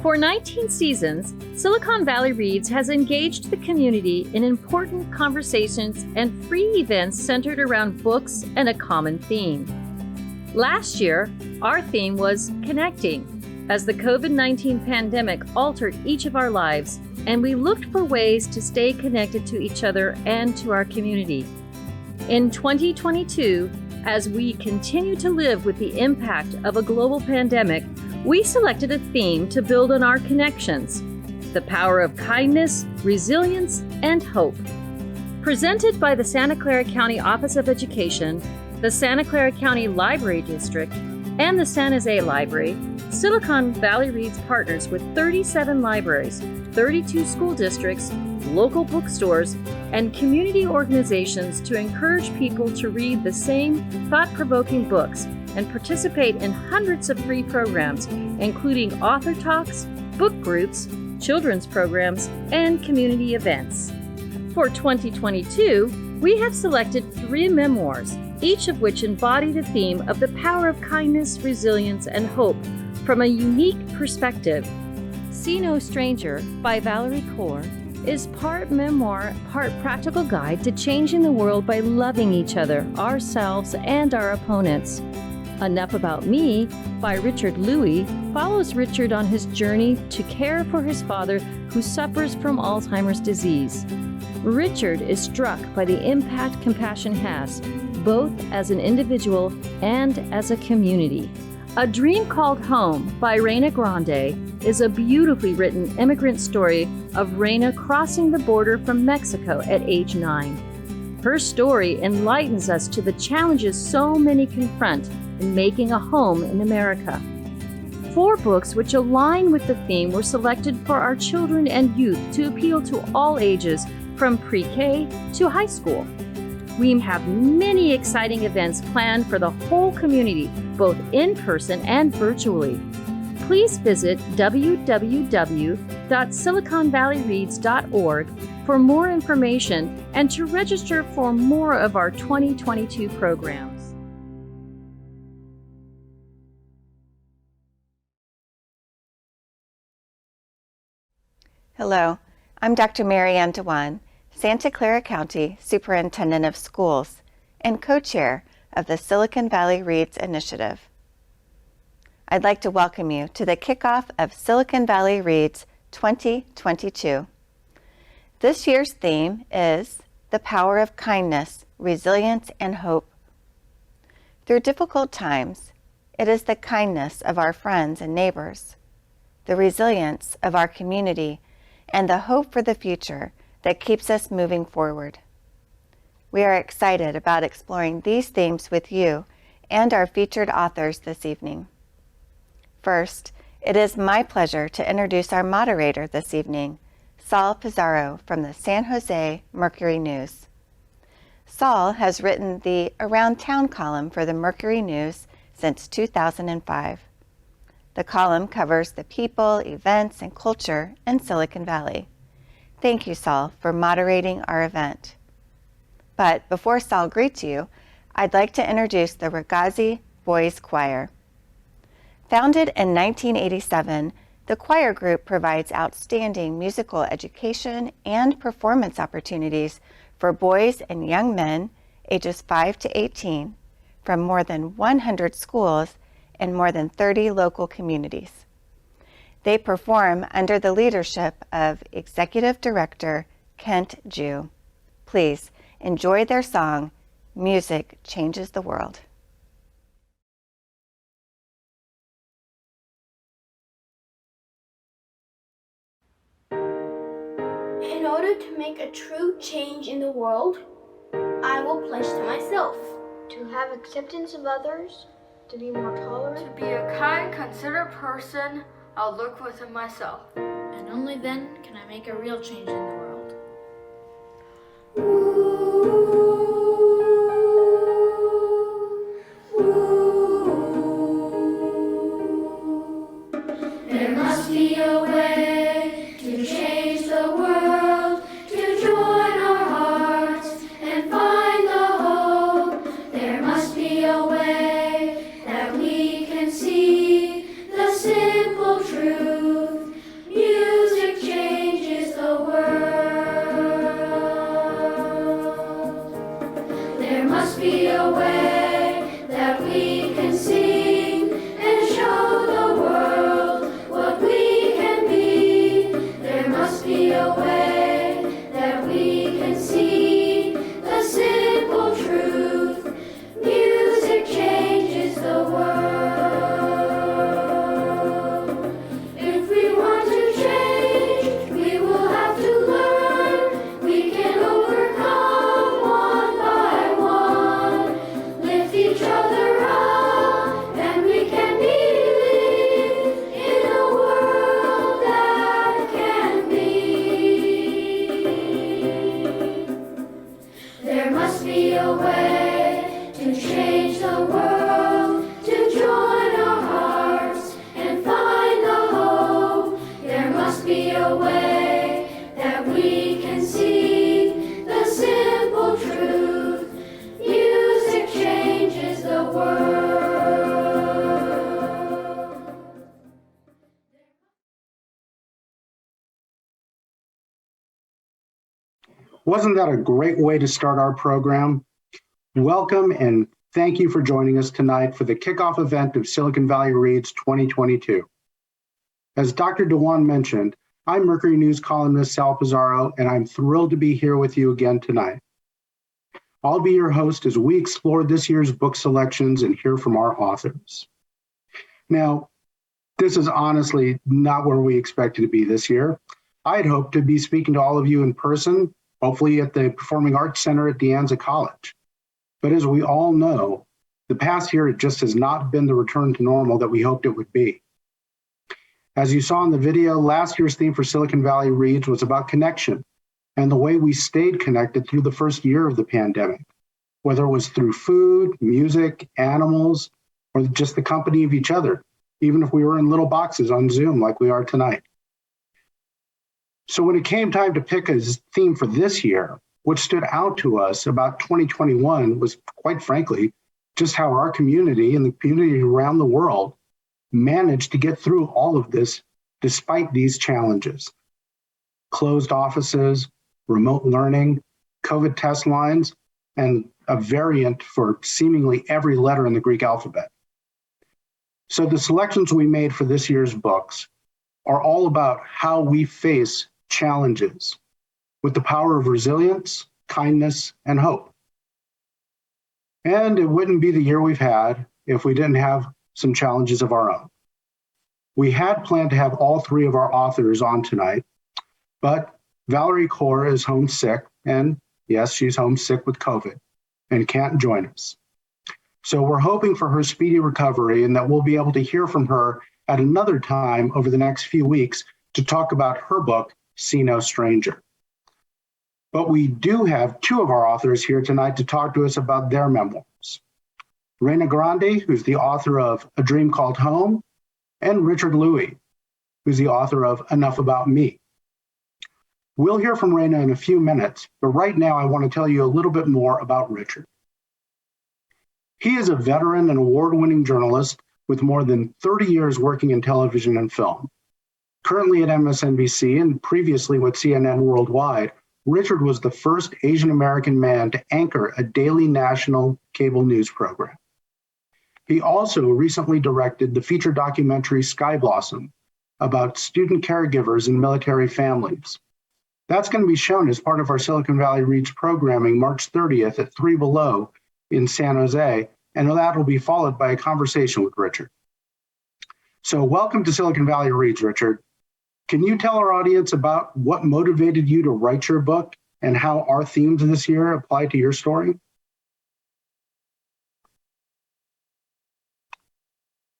For 19 seasons, Silicon Valley Reads has engaged the community in important conversations and free events centered around books and a common theme. Last year, our theme was Connecting, as the COVID-19 pandemic altered each of our lives, and we looked for ways to stay connected to each other and to our community. In 2022, as we continue to live with the impact of a global pandemic, we selected a theme to build on our connections: the power of kindness, resilience, and hope. Presented by the Santa Clara County Office of Education, the Santa Clara County Library District, and the San Jose Library, Silicon Valley Reads partners with 37 libraries, 32 school districts, local bookstores, and community organizations to encourage people to read the same thought-provoking books and participate in hundreds of free programs, including author talks, book groups, children's programs, and community events. For 2022, we have selected 3 memoirs, each of which embody the theme of the power of kindness, resilience, and hope from a unique perspective. See No Stranger by Valerie Kaur is part memoir, part practical guide to changing the world by loving each other, ourselves, and our opponents. Enough About Me by Richard Louis follows Richard on his journey to care for his father who suffers from Alzheimer's disease. Richard is struck by the impact compassion has, both as an individual and as a community. A Dream Called Home by Reina Grande is a beautifully written immigrant story of Reina crossing the border from Mexico at age 9. Her story enlightens us to the challenges so many confront in making a home in America. 4 books which align with the theme were selected for our children and youth to appeal to all ages, from pre-K to high school. We have many exciting events planned for the whole community, both in person and virtually. Please visit www.siliconvalleyreads.org for more information and to register for more of our 2022 programs. Hello, I'm Dr. Mary Ann Dewan, Santa Clara County Superintendent of Schools and co-chair of the Silicon Valley Reads Initiative. I'd like to welcome you to the kickoff of Silicon Valley Reads 2022. This year's theme is the power of kindness, resilience, and hope. Through difficult times, it is the kindness of our friends and neighbors, the resilience of our community, and the hope for the future that keeps us moving forward. We are excited about exploring these themes with you and our featured authors this evening. First, it is my pleasure to introduce our moderator this evening, Saul Pizarro from the San Jose Mercury News. Saul has written the Around Town column for the Mercury News since 2005. The column covers the people, events, and culture in Silicon Valley. Thank you, Saul, for moderating our event. But before Saul greets you, I'd like to introduce the Ragazzi Boys Choir. Founded in 1987, the choir group provides outstanding musical education and performance opportunities for boys and young men ages 5 to 18 from more than 100 schools in more than 30 local communities. They perform under the leadership of Executive Director Kent Jew. Please enjoy their song, Music Changes the World. In order to make a true change in the world, I will pledge to myself to have acceptance of others, to be more tolerant, to be a kind, considerate person. I'll look within myself. And only then can I make a real change in the world. There must be a way to change the world, to join our hearts and find the hope. There must be a way that we can see the simple truth wasn't that a great way to start our program? Welcome and thank you for joining us tonight for the kickoff event of Silicon Valley Reads 2022. As Dr. Dewan mentioned, I'm Mercury News columnist Sal Pizarro, and I'm thrilled to be here with you again tonight. I'll be your host as we explore this year's book selections and hear from our authors. Now, this is honestly not where we expected to be this year. I'd hoped to be speaking to all of you in person, hopefully at the Performing Arts Center at De Anza College. But as we all know, the past year just has not been the return to normal that we hoped it would be. As you saw in the video, last year's theme for Silicon Valley Reads was about connection and the way we stayed connected through the first year of the pandemic, whether it was through food, music, animals, or just the company of each other, even if we were in little boxes on Zoom like we are tonight. So when it came time to pick a theme for this year, what stood out to us about 2021 was, quite frankly, just how our community and the community around the world managed to get through all of this despite these challenges. Closed offices, remote learning, COVID test lines, and a variant for seemingly every letter in the Greek alphabet. So the selections we made for this year's books are all about how we face challenges with the power of resilience, kindness, and hope. And it wouldn't be the year we've had if we didn't have some challenges of our own. We had planned to have all three of our authors on tonight, but Valerie Kaur is homesick, and yes, she's homesick with COVID and can't join us. So we're hoping for her speedy recovery and that we'll be able to hear from her at another time over the next few weeks to talk about her book, See No Stranger. But we do have two of our authors here tonight to talk to us about their memoirs. Reyna Grande, who's the author of A Dream Called Home, and Richard Louie, who's the author of Enough About Me. We'll hear from Reyna in a few minutes, but right now I want to tell you a little bit more about Richard. He is a veteran and award-winning journalist with more than 30 years working in television and film. Currently at MSNBC and previously with CNN Worldwide, Richard was the first Asian American man to anchor a daily national cable news program. He also recently directed the feature documentary Sky Blossom about student caregivers in military families. That's going to be shown as part of our Silicon Valley Reads programming March 30th at 3 Below in San Jose, and that will be followed by a conversation with Richard. So welcome to Silicon Valley Reads, Richard. Can you tell our audience about what motivated you to write your book and how our themes this year apply to your story?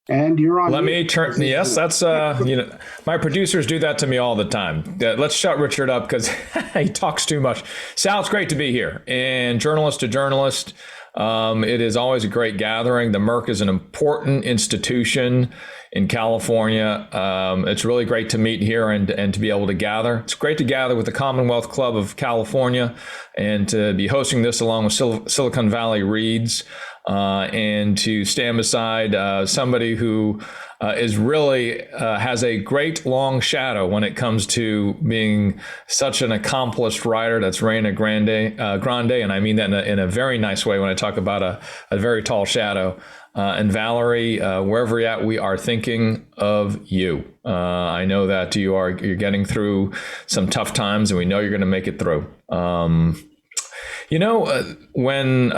And you're on. Let me turn. Yes, that's my producers do that to me all the time. Let's shut Richard up because he talks too much. Sal, it's great to be here. And journalist to journalist, it is always a great gathering. The Merc is an important institution in California. It's really great to meet here and to be able to gather. It's great to gather with the Commonwealth Club of California and to be hosting this along with Silicon Valley Reads. And to stand beside somebody who is really has a great long shadow when it comes to being such an accomplished writer. That's Reyna Grande, and I mean that in a very nice way when I talk about a very tall shadow. And Valerie, wherever you're at, we are thinking of you. I know that you're getting through some tough times, and we know you're going to make it through. When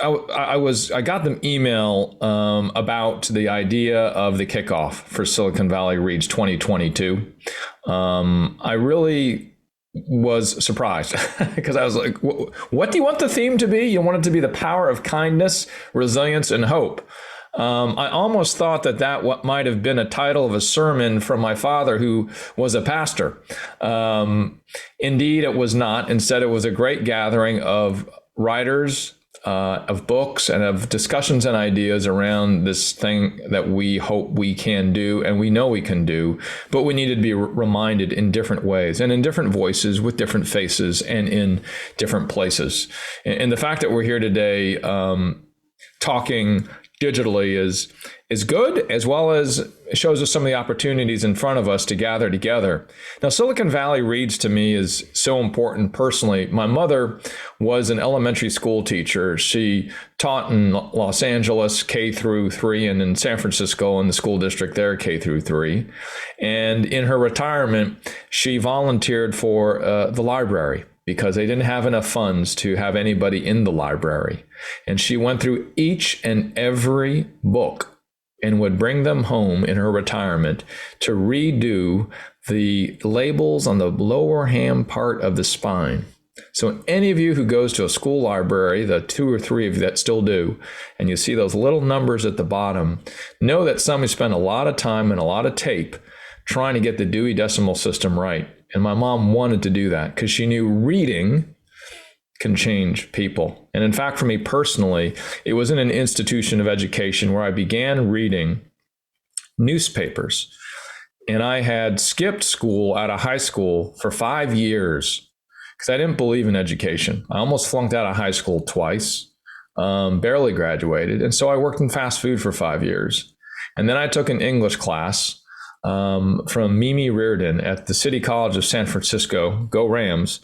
I got the email about the idea of the kickoff for Silicon Valley Reads 2022. I really was surprised because I was like, what do you want the theme to be? You want it to be the power of kindness, resilience, and hope. I almost thought that what might have been a title of a sermon from my father, who was a pastor. Indeed, it was not. Instead, it was a great gathering of writers, of books, and of discussions and ideas around this thing that we hope we can do and we know we can do, but we needed to be reminded in different ways and in different voices with different faces and in different places. And the fact that we're here today talking digitally is good, as well as it shows us some of the opportunities in front of us to gather together. Now, Silicon Valley Reads to me is so important personally. My mother was an elementary school teacher. She taught in Los Angeles K-3 and in San Francisco in the school district there K-3. And in her retirement, she volunteered for the library, because they didn't have enough funds to have anybody in the library. And she went through each and every book and would bring them home in her retirement to redo the labels on the lower hand part of the spine. So any of you who goes to a school library, the 2 or 3 of you that still do, and you see those little numbers at the bottom, know that somebody spent a lot of time and a lot of tape trying to get the Dewey Decimal System right. And my mom wanted to do that because she knew reading can change people. And in fact, for me personally, it was in an institution of education where I began reading newspapers. And I had skipped school out of high school for 5 years because I didn't believe in education. I almost flunked out of high school twice, barely graduated. And so I worked in fast food for 5 years. And then I took an English class from Mimi Reardon at the City College of San Francisco. Go Rams.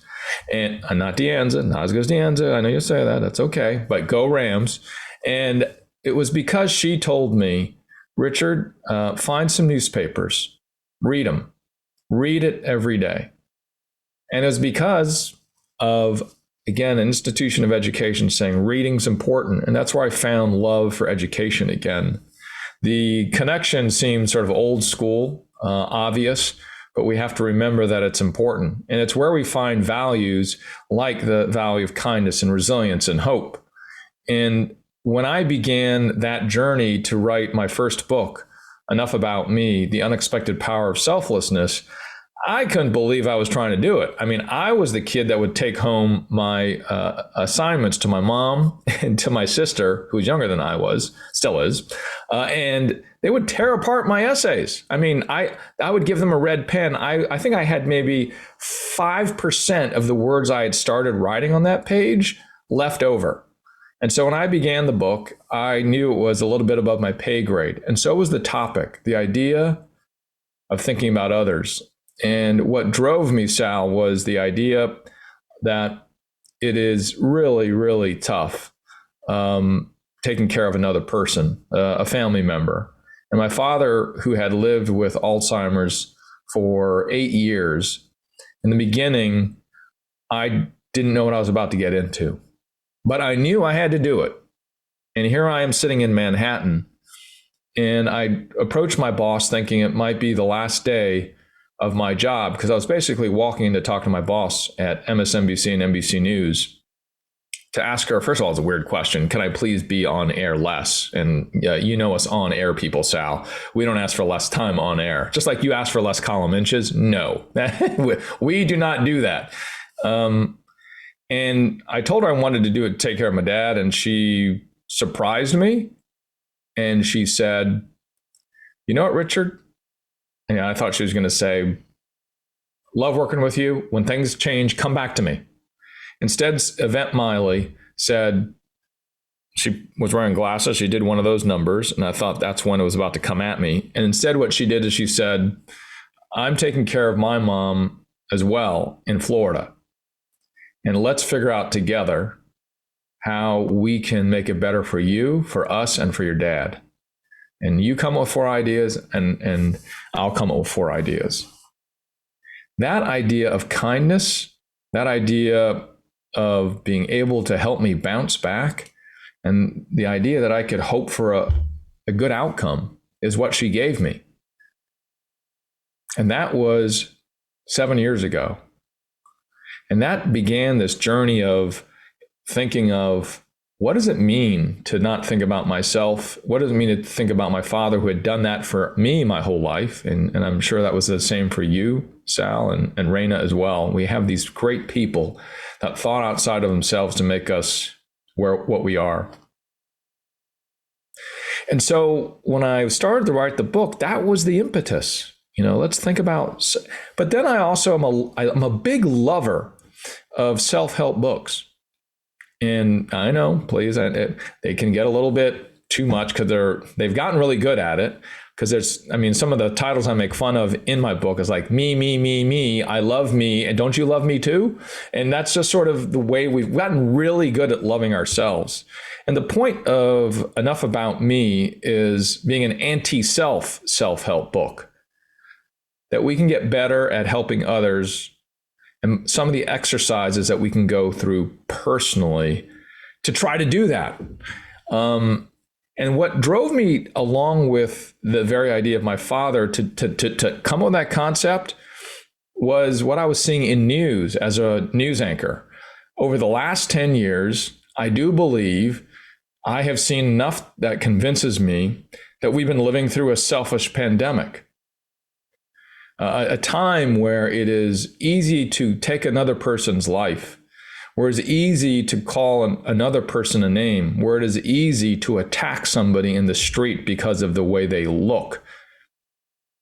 And not De Anza, not as good as De Anza. I know you say that. That's okay. But go Rams. And it was because she told me, Richard, find some newspapers. Read them. Read it every day. And it was because of, again, an institution of education saying reading's important. And that's where I found love for education again. The connection seems sort of old school, obvious, but we have to remember that it's important. And it's where we find values like the value of kindness and resilience and hope. And when I began that journey to write my first book, Enough About Me, The Unexpected Power of Selflessness, I couldn't believe I was trying to do it. I mean, I was the kid that would take home my assignments to my mom and to my sister, who was younger than I was, still is, and they would tear apart my essays. I mean, I would give them a red pen. I think I had maybe 5% of the words I had started writing on that page left over. And so when I began the book, I knew it was a little bit above my pay grade. And so was the topic, the idea of thinking about others. And what drove me, Sal, was the idea that it is really, really tough taking care of another person, a family member. And my father, who had lived with Alzheimer's for 8 years, in the beginning, I didn't know what I was about to get into, but I knew I had to do it. And here I am sitting in Manhattan, and I approached my boss thinking it might be the last day of my job, because I was basically walking in to talk to my boss at MSNBC and NBC News to ask her, first of all, it's a weird question, can I please be on air less? And you know us on air people, Sal. We don't ask for less time on air. Just like you ask for less column inches. No, we do not do that. And I told her I wanted to do it to take care of my dad, and she surprised me. And she said, you know what, Richard? And I thought she was going to say, love working with you. When things change, come back to me. Instead, Yvette Miley said, she was wearing glasses. She did one of those numbers. And I thought that's when it was about to come at me. And instead, what she did is she said, I'm taking care of my mom as well in Florida. And let's figure out together how we can make it better for you, for us, and for your dad. And you come up with 4 ideas, and I'll come up with 4 ideas. That idea of kindness, that idea of being able to help me bounce back, and the idea that I could hope for a good outcome is what she gave me. And that was 7 years ago. And that began this journey of thinking of, what does it mean to not think about myself? What does it mean to think about my father, who had done that for me my whole life? And I'm sure that was the same for you, Sal, and Raina as well. We have these great people that thought outside of themselves to make us what we are. And so when I started to write the book, that was the impetus. You know, let's think about, but then I also I'm a big lover of self-help books. And I know, please, they can get a little bit too much because they've gotten really good at it. Because some of the titles I make fun of in my book is like me, I love me, and don't you love me too? And that's just sort of the way we've gotten really good at loving ourselves. And the point of Enough About Me is being an self-help book, that we can get better at helping others, and some of the exercises that we can go through personally to try to do that. And what drove me, along with the very idea of my father, to come up with that concept was what I was seeing in news as a news anchor. Over the last 10 years, I do believe I have seen enough that convinces me that we've been living through a selfish pandemic. A time where it is easy to take another person's life, where it's easy to call another person a name, where it is easy to attack somebody in the street because of the way they look,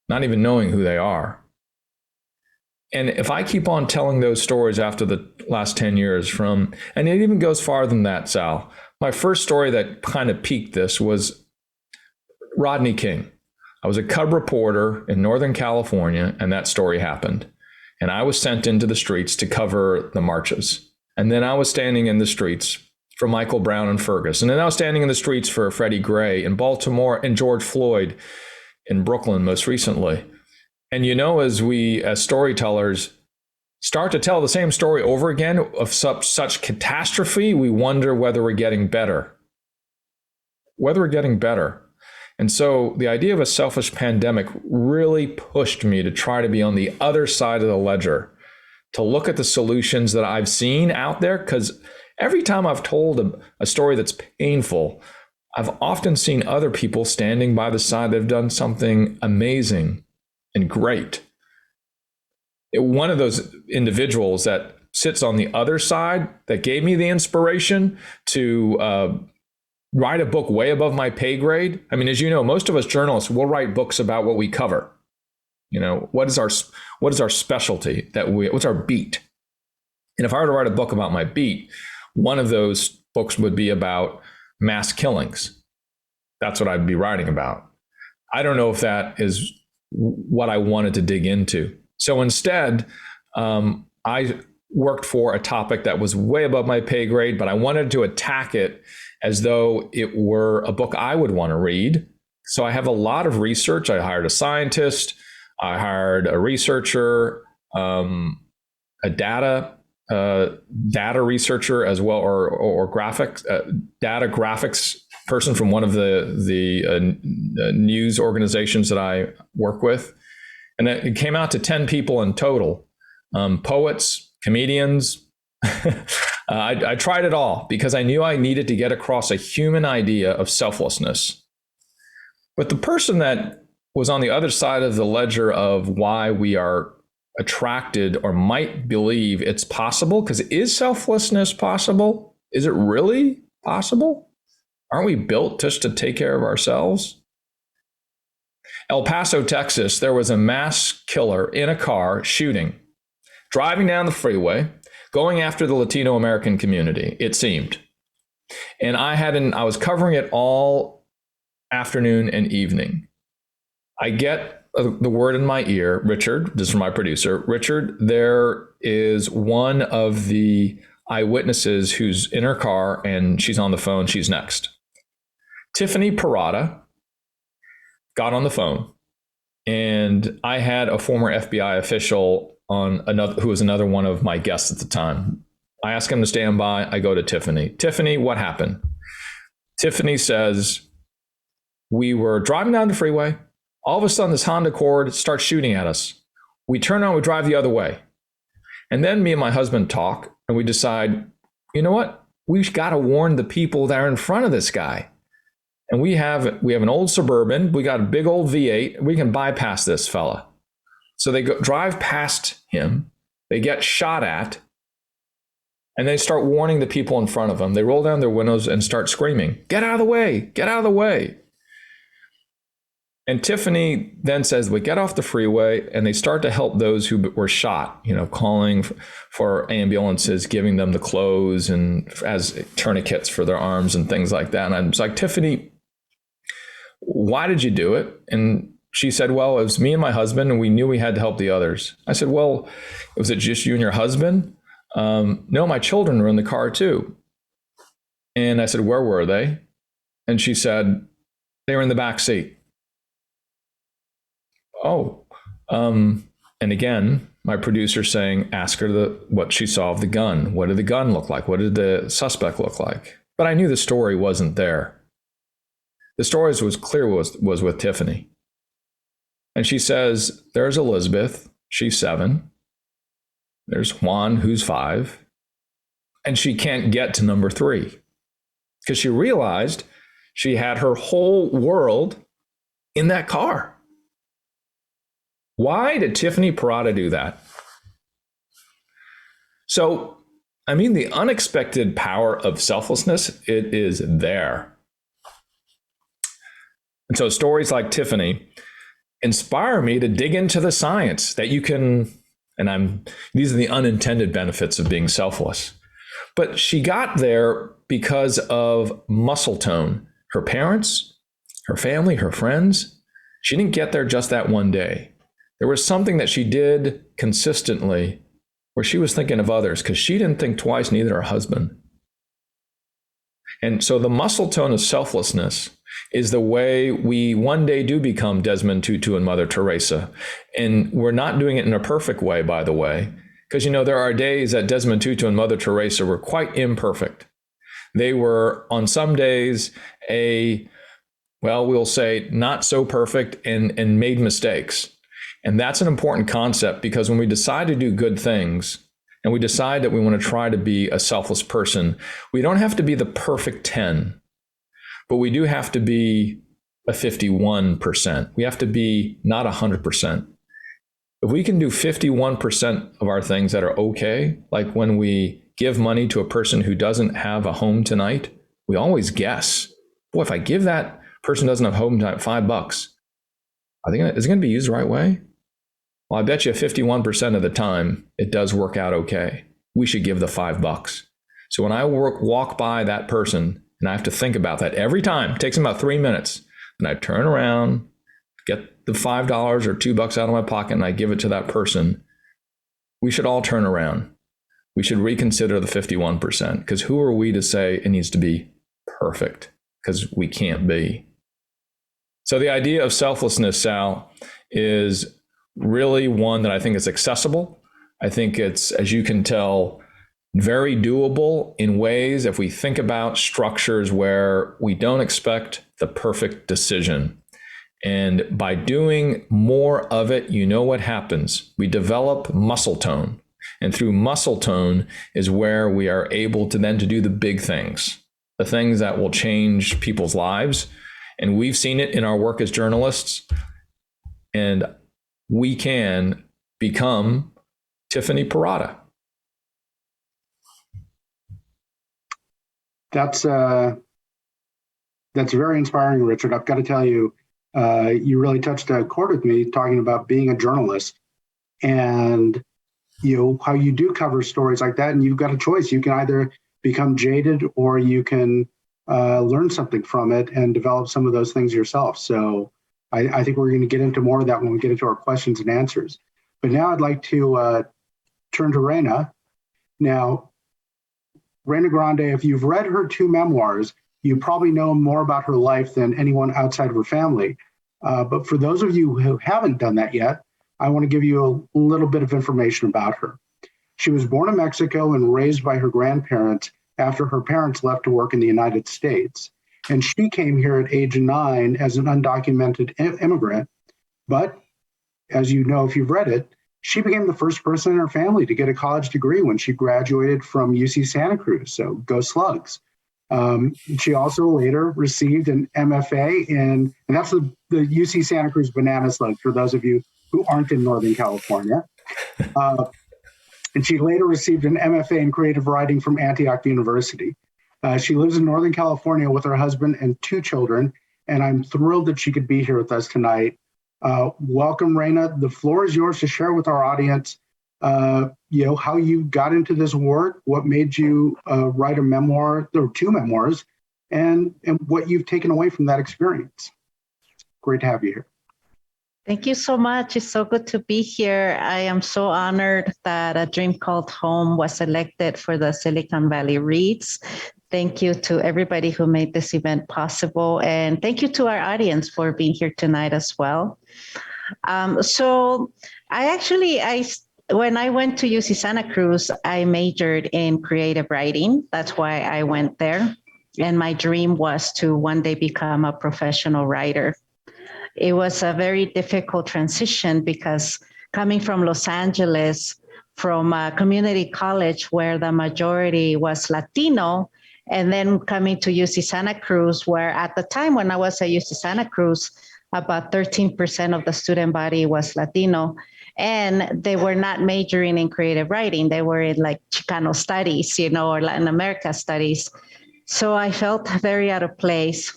not even knowing who they are. And if I keep on telling those stories after the last 10 years and it even goes farther than that, Sal, my first story that kind of piqued this was Rodney King. I was a cub reporter in Northern California, and that story happened. And I was sent into the streets to cover the marches. And then I was standing in the streets for Michael Brown and Ferguson. And then I was standing in the streets for Freddie Gray in Baltimore and George Floyd in Brooklyn most recently. And as we, as storytellers, start to tell the same story over again of such catastrophe, we wonder whether we're getting better. And so the idea of a selfish pandemic really pushed me to try to be on the other side of the ledger, to look at the solutions that I've seen out there, because every time I've told a story that's painful, I've often seen other people standing by the side that have done something amazing and great. One of those individuals that sits on the other side that gave me the inspiration to write a book way above my pay grade. I mean, as you know, most of us journalists will write books about what we cover. What is our specialty, what's our beat? And if I were to write a book about my beat, one of those books would be about mass killings. That's what I'd be writing about. I don't know if that is what I wanted to dig into. So instead, I worked for a topic that was way above my pay grade, but I wanted to attack it as though it were a book I would want to read. So I have a lot of research. I hired a scientist. I hired a researcher, a data researcher as well, or data graphics person from one of the news organizations that I work with. And it came out to 10 people in total, poets, comedians. I tried it all because I knew I needed to get across a human idea of selflessness. But the person that was on the other side of the ledger of why we are attracted or might believe it's possible, because is selflessness possible? Is it really possible? Aren't we built just to take care of ourselves? El Paso, Texas, there was a mass killer in a car shooting, driving down the freeway, going after the Latino American community, it seemed. And I was covering it all afternoon and evening. I get the word in my ear, Richard, this is from my producer, Richard, there is one of the eyewitnesses who's in her car and she's on the phone, she's next. Tiffany Parada got on the phone, and I had a former FBI official who was another one of my guests at the time. I ask him to stand by. I go to Tiffany. Tiffany, what happened? Tiffany says, we were driving down the freeway. All of a sudden, this Honda Accord starts shooting at us. We turn on, we drive the other way. And then me and my husband talk, and we decide, you know what? We've got to warn the people that are in front of this guy. And we have an old Suburban. We got a big old V8. We can bypass this fella. So they drive past him. They get shot at. And they start warning the people in front of them. They roll down their windows and start screaming, get out of the way, get out of the way. And Tiffany then says, we get off the freeway, and they start to help those who were shot, calling for ambulances, giving them the clothes and as tourniquets for their arms and things like that. And I'm just like, Tiffany, why did you do it? And she said, well, it was me and my husband, and we knew we had to help the others. I said, well, was it just you and your husband? No, my children were in the car too. And I said, where were they? And she said, they were in the back seat. Oh, and again, my producer saying, ask her what she saw of the gun. What did the gun look like? What did the suspect look like? But I knew the story wasn't there. The story was clear was with Tiffany. And she says, there's Elizabeth, she's 7. There's Juan, who's 5. And she can't get to number 3 because she realized she had her whole world in that car. Why did Tiffany Parada do that? So, I mean, the unexpected power of selflessness, it is there. And so stories like Tiffany inspire me to dig into the science that you can, and these are the unintended benefits of being selfless. But she got there because of muscle tone. Her parents, her family, her friends, she didn't get there just that one day. There was something that she did consistently where she was thinking of others because she didn't think twice, neither her husband. And so the muscle tone of selflessness is the way we one day do become Desmond Tutu and Mother Teresa. And we're not doing it in a perfect way, by the way, because, there are days that Desmond Tutu and Mother Teresa were quite imperfect. They were on some days we'll say not so perfect and made mistakes. And that's an important concept because when we decide to do good things and we decide that we want to try to be a selfless person, we don't have to be the perfect 10, but we do have to be a 51%. We have to be not 100%. If we can do 51% of our things that are okay, like when we give money to a person who doesn't have a home tonight, we always guess, boy, if I give that person who doesn't have a home tonight $5, is it going to be used the right way? Well, I bet you 51% of the time, it does work out okay. We should give the $5. So when I walk by that person, and I have to think about that every time, it takes about 3 minutes, and I turn around, get the $5 or $2 out of my pocket, and I give it to that person, we should all turn around. We should reconsider the 51%, because who are we to say it needs to be perfect? Because we can't be. So the idea of selflessness, Sal, is really one that I think is accessible. I think it's, as you can tell, very doable in ways if we think about structures where we don't expect the perfect decision. And by doing more of it, what happens? We develop muscle tone. And through muscle tone is where we are able to then to do the big things, the things that will change people's lives. And we've seen it in our work as journalists. And we can become Tiffany Parada. That's very inspiring, Richard. I've got to tell you, you really touched a chord with me talking about being a journalist and how you do cover stories like that. And you've got a choice. You can either become jaded or you can learn something from it and develop some of those things yourself. So I think we're going to get into more of that when we get into our questions and answers. But now I'd like to turn to Reyna. Now, Reyna Grande, if you've read her 2 memoirs, you probably know more about her life than anyone outside of her family. But for those of you who haven't done that yet, I want to give you a little bit of information about her. She was born in Mexico and raised by her grandparents after her parents left to work in the United States. And she came here at age 9 as an undocumented immigrant. But as you know, if you've read it, she became the first person in her family to get a college degree when she graduated from UC Santa Cruz. So go Slugs. She also later received an MFA and that's the UC Santa Cruz Banana Slugs for those of you who aren't in Northern California. And she later received an MFA in creative writing from Antioch University. She lives in Northern California with her husband and 2 children, and I'm thrilled that she could be here with us tonight. Welcome, Reyna. The floor is yours to share with our audience, how you got into this work, what made you write a memoir or 2 memoirs, and what you've taken away from that experience. Great to have you here. Thank you so much. It's so good to be here. I am so honored that A Dream Called Home was selected for the Silicon Valley Reads. Thank you to everybody who made this event possible. And thank you to our audience for being here tonight as well. So when I went to UC Santa Cruz, I majored in creative writing. That's why I went there. And my dream was to one day become a professional writer. It was a very difficult transition because coming from Los Angeles, from a community college where the majority was Latino, and then coming to UC Santa Cruz, where at the time when I was at UC Santa Cruz, about 13% of the student body was Latino, and they were not majoring in creative writing. They were in like Chicano studies, or Latin America studies. So I felt very out of place.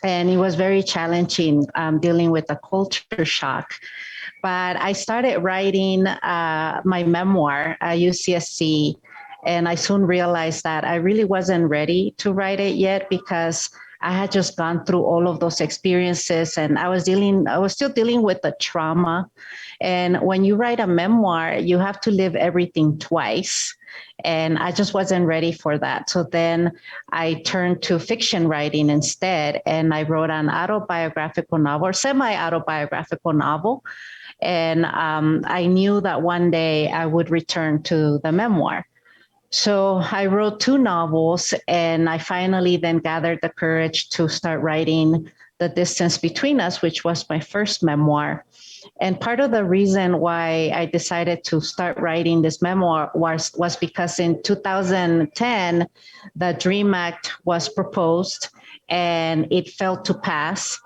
And it was very challenging dealing with the culture shock. But I started writing my memoir at UCSC, and I soon realized that I really wasn't ready to write it yet because I had just gone through all of those experiences, and I was still dealing with the trauma. And when you write a memoir, you have to live everything twice. And I just wasn't ready for that. So then I turned to fiction writing instead. And I wrote an autobiographical novel, or semi-autobiographical novel. And I knew that one day I would return to the memoir. So I wrote 2 novels, and I finally then gathered the courage to start writing The Distance Between Us, which was my first memoir. And part of the reason why I decided to start writing this memoir was because in 2010, the DREAM Act was proposed and it failed to pass.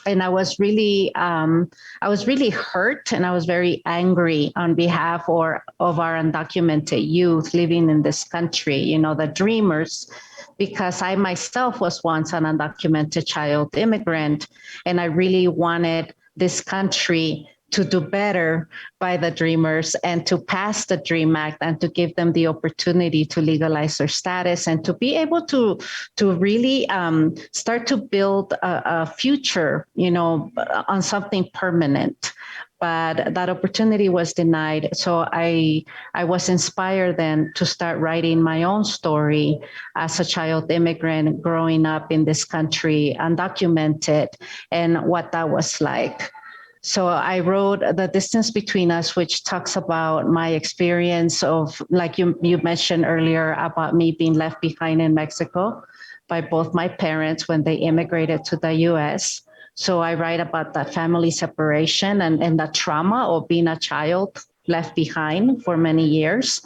And I was really hurt, and I was very angry on behalf of our undocumented youth living in this country, the dreamers, because I myself was once an undocumented child immigrant, and I really wanted this country to do better by the dreamers and to pass the DREAM Act and to give them the opportunity to legalize their status and to be able to really start to build a future, on something permanent. But that opportunity was denied. So I was inspired then to start writing my own story as a child immigrant growing up in this country, undocumented, and what that was like. So I wrote The Distance Between Us, which talks about my experience of, like you mentioned earlier, about me being left behind in Mexico by both my parents when they immigrated to the US. So I write about that family separation and the trauma of being a child left behind for many years.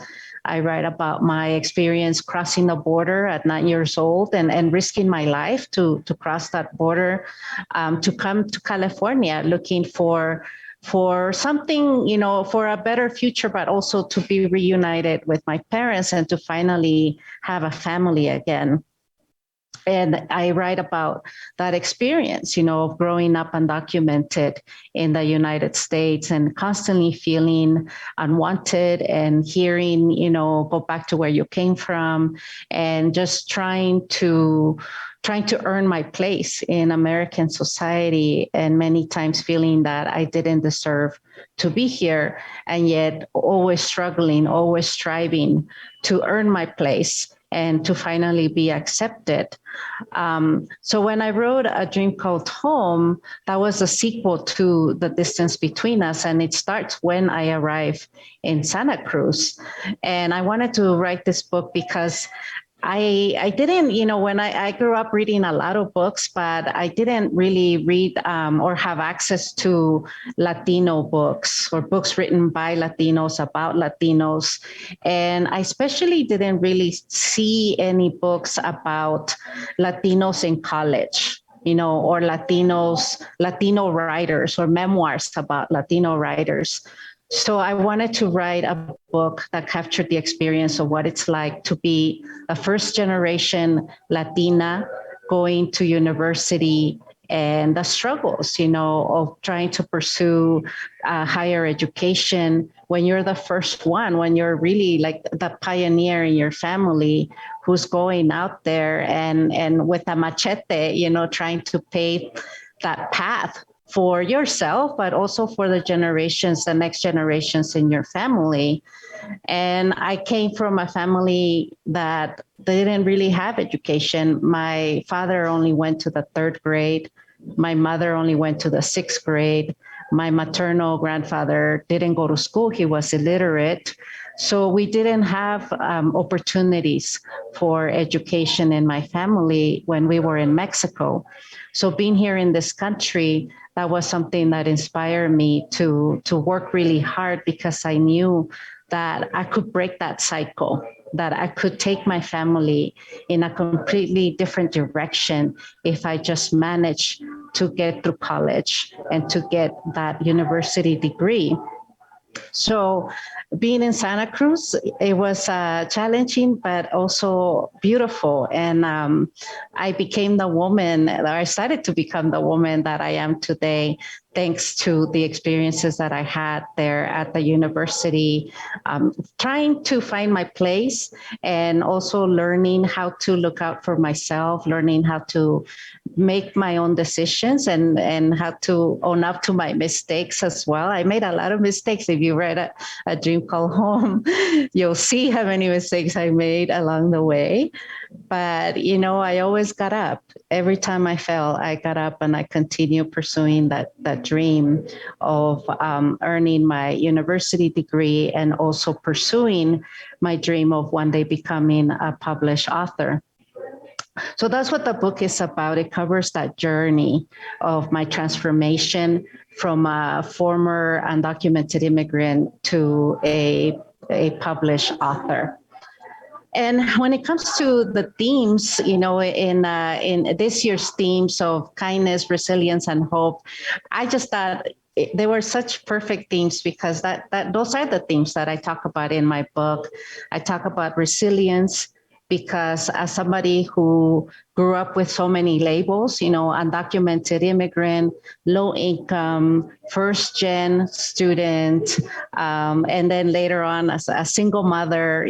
I write about my experience crossing the border at 9 years old and risking my life to cross that border, to come to California looking for something, for a better future, but also to be reunited with my parents and to finally have a family again. And I write about that experience, of growing up undocumented in the United States and constantly feeling unwanted and hearing, go back to where you came from, and just trying to earn my place in American society, and many times feeling that I didn't deserve to be here, and yet always struggling, always striving to earn my place and to finally be accepted. So when I wrote A Dream Called Home, that was a sequel to The Distance Between Us, and it starts when I arrive in Santa Cruz. And I wanted to write this book because I didn't, when I grew up reading a lot of books, but I didn't really read or have access to Latino books or books written by Latinos about Latinos. And I especially didn't really see any books about Latinos in college, or Latino writers or memoirs about Latino writers. So I wanted to write a book that captured the experience of what it's like to be a first generation Latina going to university and the struggles, of trying to pursue higher education when you're the first one, when you're really like the pioneer in your family who's going out there and with a machete, trying to pave that path for yourself, but also for the next generations in your family. And I came from a family that they didn't really have education. My father only went to the 3rd grade. My mother only went to the 6th grade. My maternal grandfather didn't go to school. He was illiterate. So we didn't have opportunities for education in my family when we were in Mexico. So being here in this country, that was something that inspired me to work really hard, because I knew that I could break that cycle, that I could take my family in a completely different direction if I just managed to get through college and to get that university degree. So being in Santa Cruz, it was challenging, but also beautiful. And I became the woman, or I started to become the woman that I am today, thanks to the experiences that I had there at the university, trying to find my place and also learning how to look out for myself, learning how to make my own decisions and how to own up to my mistakes as well. I made a lot of mistakes. If you read A Dream Called Home, you'll see how many mistakes I made along the way. But, I always got up. Every time I fell, I got up and I continued pursuing that dream of earning my university degree and also pursuing my dream of one day becoming a published author. So that's what the book is about. It covers that journey of my transformation from a former undocumented immigrant to a published author. And when it comes to the themes, in this year's themes of kindness, resilience, and hope, I just thought they were such perfect themes, because that those are the themes that I talk about in my book. I talk about resilience, because as somebody who grew up with so many labels, undocumented immigrant, low income, first gen student, and then later on as a single mother,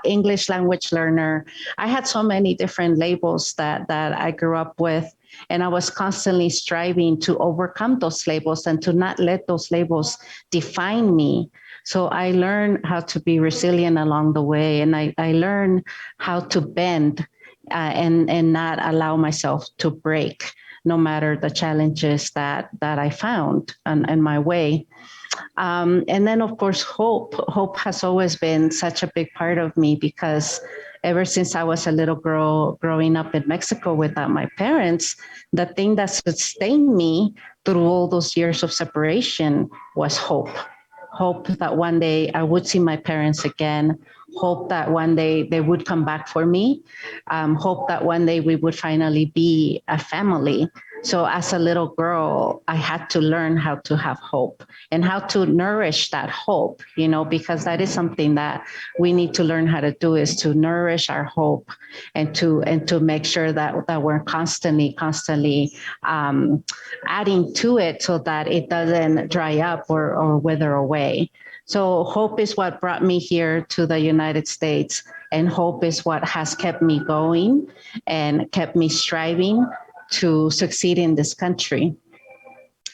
English language learner, I had so many different labels that I grew up with. And I was constantly striving to overcome those labels and to not let those labels define me. So I learned how to be resilient along the way, and I learned how to bend and not allow myself to break, no matter the challenges that I found in my way. And then, of course, hope has always been such a big part of me, because ever since I was a little girl growing up in Mexico without my parents, the thing that sustained me through all those years of separation was hope. Hope that one day I would see my parents again. Hope that one day they would come back for me. Hope that one day we would finally be a family. So as a little girl, I had to learn how to have hope and how to nourish that hope, because that is something that we need to learn how to do, is to nourish our hope and to make sure that we're constantly adding to it so that it doesn't dry up or wither away. So hope is what brought me here to the United States, and hope is what has kept me going and kept me striving to succeed in this country.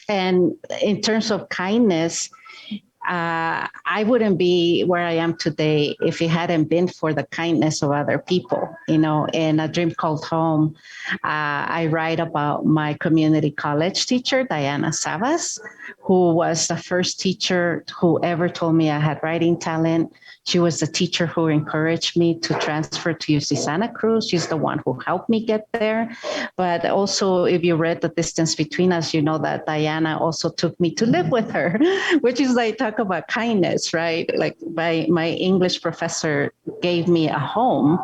And in terms of kindness, I wouldn't be where I am today if it hadn't been for the kindness of other people. In A Dream Called Home, I write about my community college teacher, Diana Savas, who was the first teacher who ever told me I had writing talent. She was the teacher who encouraged me to transfer to UC Santa Cruz. She's the one who helped me get there. But also, if you read The Distance Between Us, you know that Diana also took me to live with her, which is like, talk about kindness, right? Like my English professor gave me a home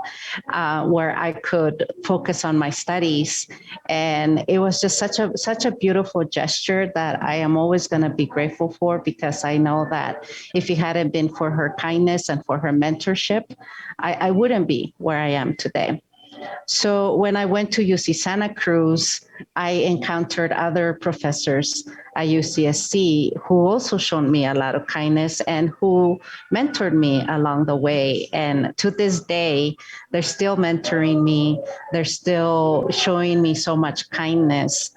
where I could focus on my studies. And it was just such a beautiful gesture that I am always going to be grateful for, because I know that if it hadn't been for her kindness and for her mentorship, I wouldn't be where I am today. So when I went to UC Santa Cruz, I encountered other professors at UCSC who also showed me a lot of kindness and who mentored me along the way. And to this day, they're still mentoring me. They're still showing me so much kindness.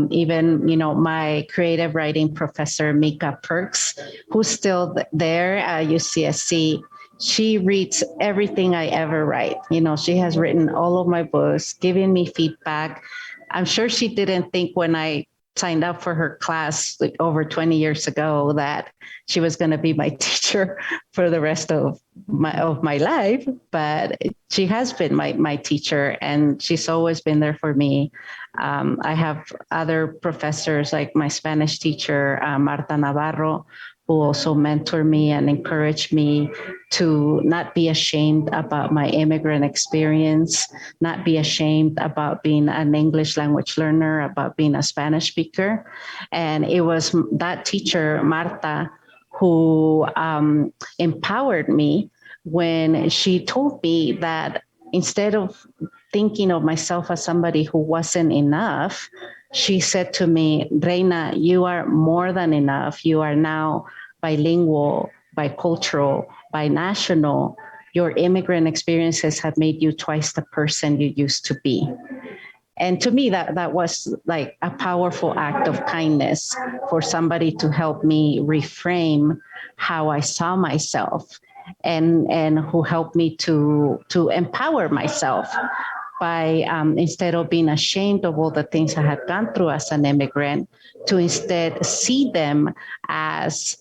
Even, my creative writing professor, Mika Perks, who's still there at UCSC, she reads everything I ever write. She has written all of my books, giving me feedback. I'm sure she didn't think when I signed up for her class like over 20 years ago that she was going to be my teacher for the rest of my life, but she has been my teacher, and she's always been there for me. I have other professors like my Spanish teacher, Marta Navarro, who also mentored me and encouraged me to not be ashamed about my immigrant experience, not be ashamed about being an English language learner, about being a Spanish speaker. And it was that teacher, Marta, who empowered me when she told me that instead of thinking of myself as somebody who wasn't enough, she said to me, Reina, you are more than enough. You are now bilingual, bicultural, binational. Your immigrant experiences have made you twice the person you used to be. And to me, that was like a powerful act of kindness for somebody to help me reframe how I saw myself, and who helped me to empower myself by instead of being ashamed of all the things I had gone through as an immigrant, to instead see them as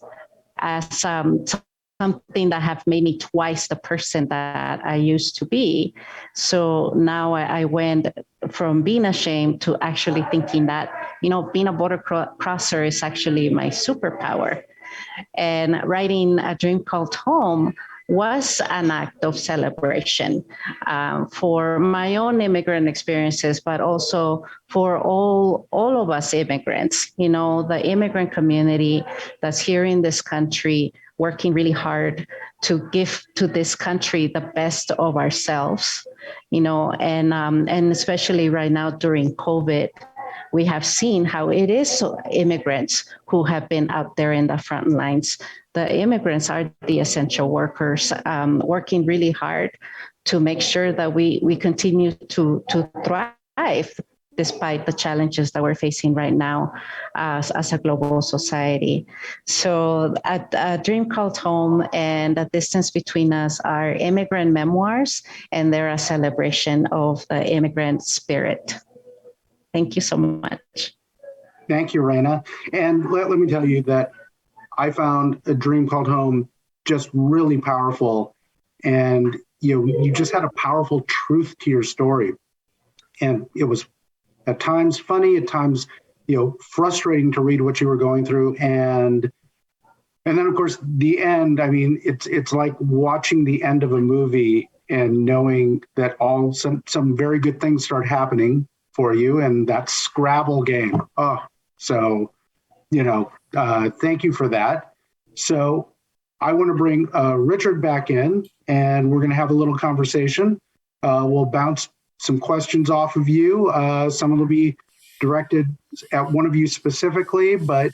something that have made me twice the person that I used to be. So now I went from being ashamed to actually thinking that, being a border crosser is actually my superpower. And writing A Dream Called Home was an act of celebration for my own immigrant experiences, but also for all of us immigrants, the immigrant community that's here in this country, working really hard to give to this country the best of ourselves, and especially right now during COVID, we have seen how it is immigrants who have been out there in the front lines. The immigrants are the essential workers, working really hard to make sure that we continue to thrive despite the challenges that we're facing right now as a global society. So A Dream Called Home and A Distance Between Us are immigrant memoirs, and they're a celebration of the immigrant spirit. Thank you so much. Thank you, Reina. And let me tell you that I found A Dream Called Home just really powerful. And, you just had a powerful truth to your story. And it was at times funny, at times, frustrating to read what you were going through. And then, of course, the end, it's like watching the end of a movie and knowing that some very good things start happening for you, and that Scrabble game. Thank you for that. So I want to bring Richard back in, and we're going to have a little conversation. We'll bounce some questions off of you. Some will be directed at one of you specifically, but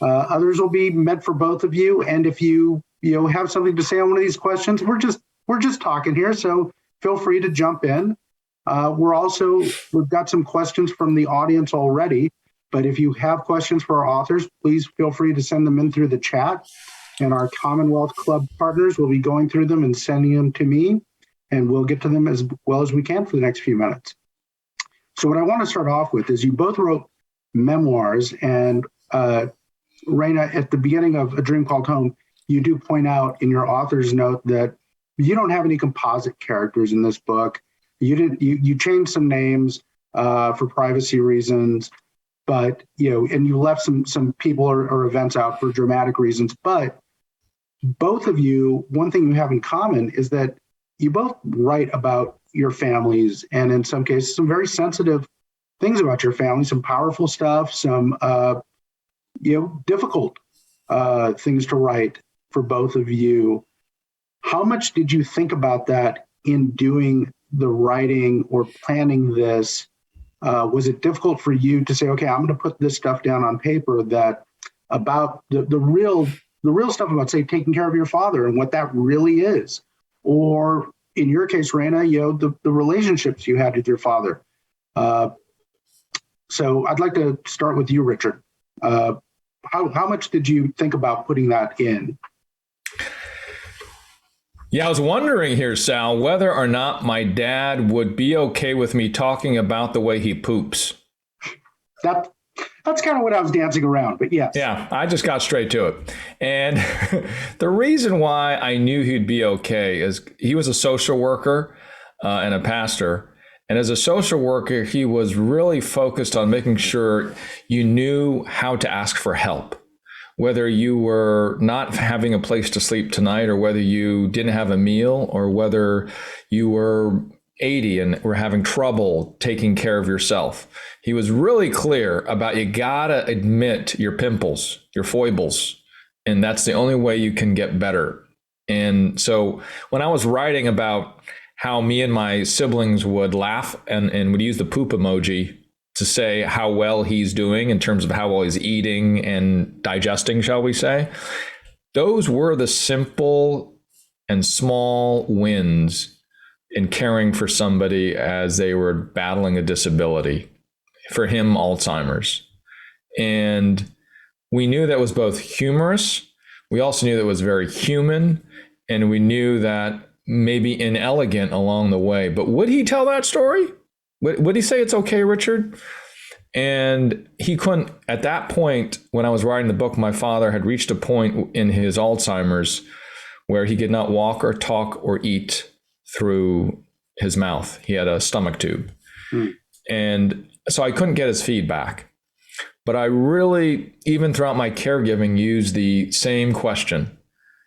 others will be meant for both of you. And if you have something to say on one of these questions, we're just talking here, so feel free to jump in. We've got some questions from the audience already, but if you have questions for our authors, please feel free to send them in through the chat, and our Commonwealth Club partners will be going through them and sending them to me, and we'll get to them as well as we can for the next few minutes. So what I want to start off with is you both wrote memoirs, and Reina, at the beginning of A Dream Called Home, you do point out in your author's note that you don't have any composite characters in this book. You changed some names for privacy reasons, but and you left some people or events out for dramatic reasons. But both of you, one thing you have in common is that you both write about your families, and in some cases, some very sensitive things about your family, some powerful stuff, some difficult things to write for both of you. How much did you think about that in doing the writing or planning this, was it difficult for you to say, okay, I'm going to put this stuff down on paper that about the real stuff about, say, taking care of your father and what that really is? Or in your case, Raina, the relationships you had with your father. So I'd like to start with you, Richard. How much did you think about putting that in? Yeah, I was wondering here, Sal, whether or not my dad would be okay with me talking about the way he poops. That's kind of what I was dancing around, but yes. Yeah, I just got straight to it. And the reason why I knew he'd be okay is he was a social worker and a pastor. And as a social worker, he was really focused on making sure you knew how to ask for help, whether you were not having a place to sleep tonight, or whether you didn't have a meal, or whether you were 80 and were having trouble taking care of yourself. He was really clear about, you gotta admit your pimples, your foibles, and that's the only way you can get better. And so when I was writing about how me and my siblings would laugh and would use the poop emoji to say how well he's doing in terms of how well he's eating and digesting, shall we say, those were the simple and small wins in caring for somebody as they were battling a disability. For him, Alzheimer's. And we knew that was both humorous. We also knew that it was very human. And we knew that maybe inelegant along the way. But would he tell that story? Would he say it's okay, Richard? And he couldn't. At that point, when I was writing the book, my father had reached a point in his Alzheimer's where he could not walk or talk or eat through his mouth. He had a stomach tube. And so I couldn't get his feedback. But I really, even throughout my caregiving, used the same question.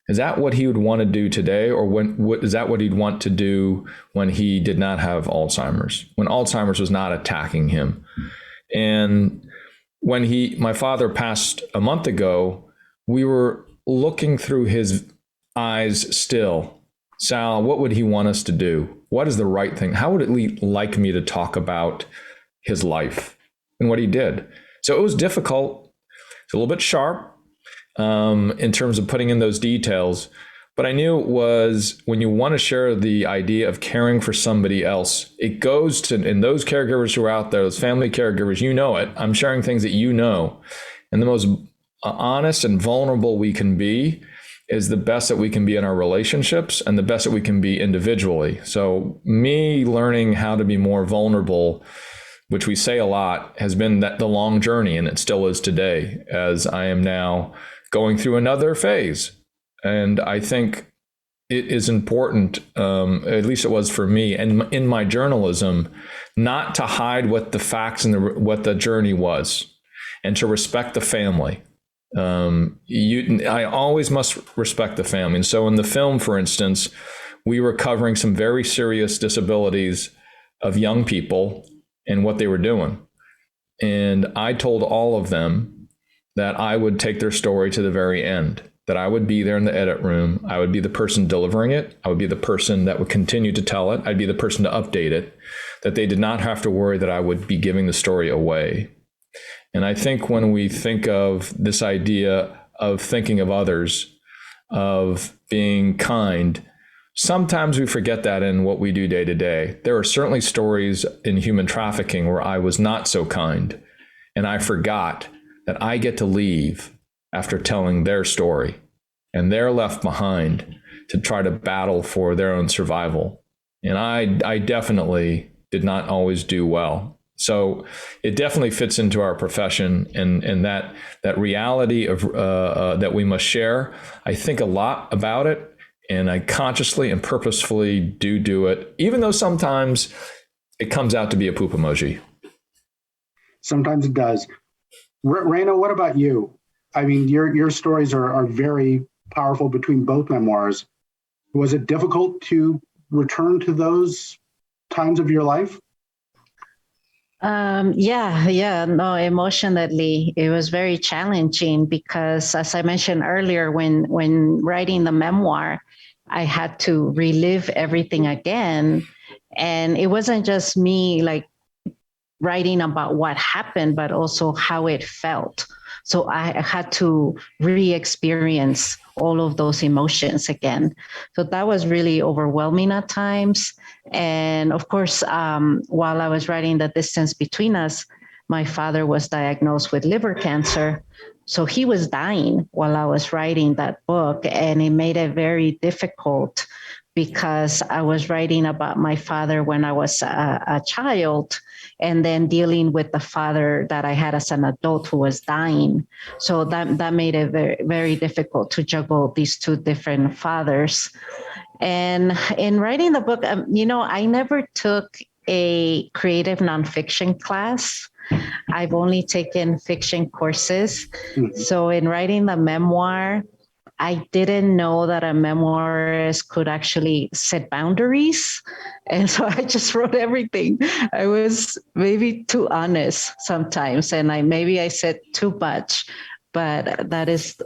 Is that what he would want to do today? Or is that what he'd want to do when he did not have Alzheimer's, when Alzheimer's was not attacking him? And when my father passed a month ago, we were looking through his eyes still. Sal, what would he want us to do? What is the right thing? How would he like me to talk about his life and what he did? So it was difficult. It's a little bit sharp in terms of putting in those details. But I knew it was, when you want to share the idea of caring for somebody else, it goes to, and those caregivers who are out there, those family caregivers, you know it. I'm sharing things that you know. And the most honest and vulnerable we can be is the best that we can be in our relationships and the best that we can be individually. So me learning how to be more vulnerable, which we say a lot, has been the long journey, and it still is today, as I am now going through another phase. And I think it is important, at least it was for me, and in my journalism, not to hide what the facts and what the journey was, and to respect the family. I always must respect the family. And so in the film, for instance, we were covering some very serious disabilities of young people and what they were doing. And I told all of them that I would take their story to the very end, that I would be there in the edit room. I would be the person delivering it. I would be the person that would continue to tell it. I'd be the person to update it, that they did not have to worry that I would be giving the story away. And I think when we think of this idea of thinking of others, of being kind, sometimes we forget that in what we do day to day. There are certainly stories in human trafficking where I was not so kind, and I forgot that I get to leave after telling their story, and they're left behind to try to battle for their own survival. And I definitely did not always do well. So it definitely fits into our profession, and that reality of that we must share. I think a lot about it, and I consciously and purposefully do it, even though sometimes it comes out to be a poop emoji. Sometimes it does. Raina, what about you? I mean, your stories are very powerful between both memoirs. Was it difficult to return to those times of your life? No, emotionally, it was very challenging because, as I mentioned earlier, when writing the memoir, I had to relive everything again. And it wasn't just me like writing about what happened, but also how it felt. So I had to re-experience all of those emotions again. So that was really overwhelming at times. And of course, while I was writing The Distance Between Us, my father was diagnosed with liver cancer. So he was dying while I was writing that book, and it made it very difficult because I was writing about my father when I was a child, and then dealing with the father that I had as an adult who was dying. So that made it very, very difficult to juggle these two different fathers. And in writing the book, I never took a creative nonfiction class. I've only taken fiction courses. So in writing the memoir, I didn't know that a memoirist could actually set boundaries. And so I just wrote everything. I was maybe too honest sometimes, and maybe I said too much, but that is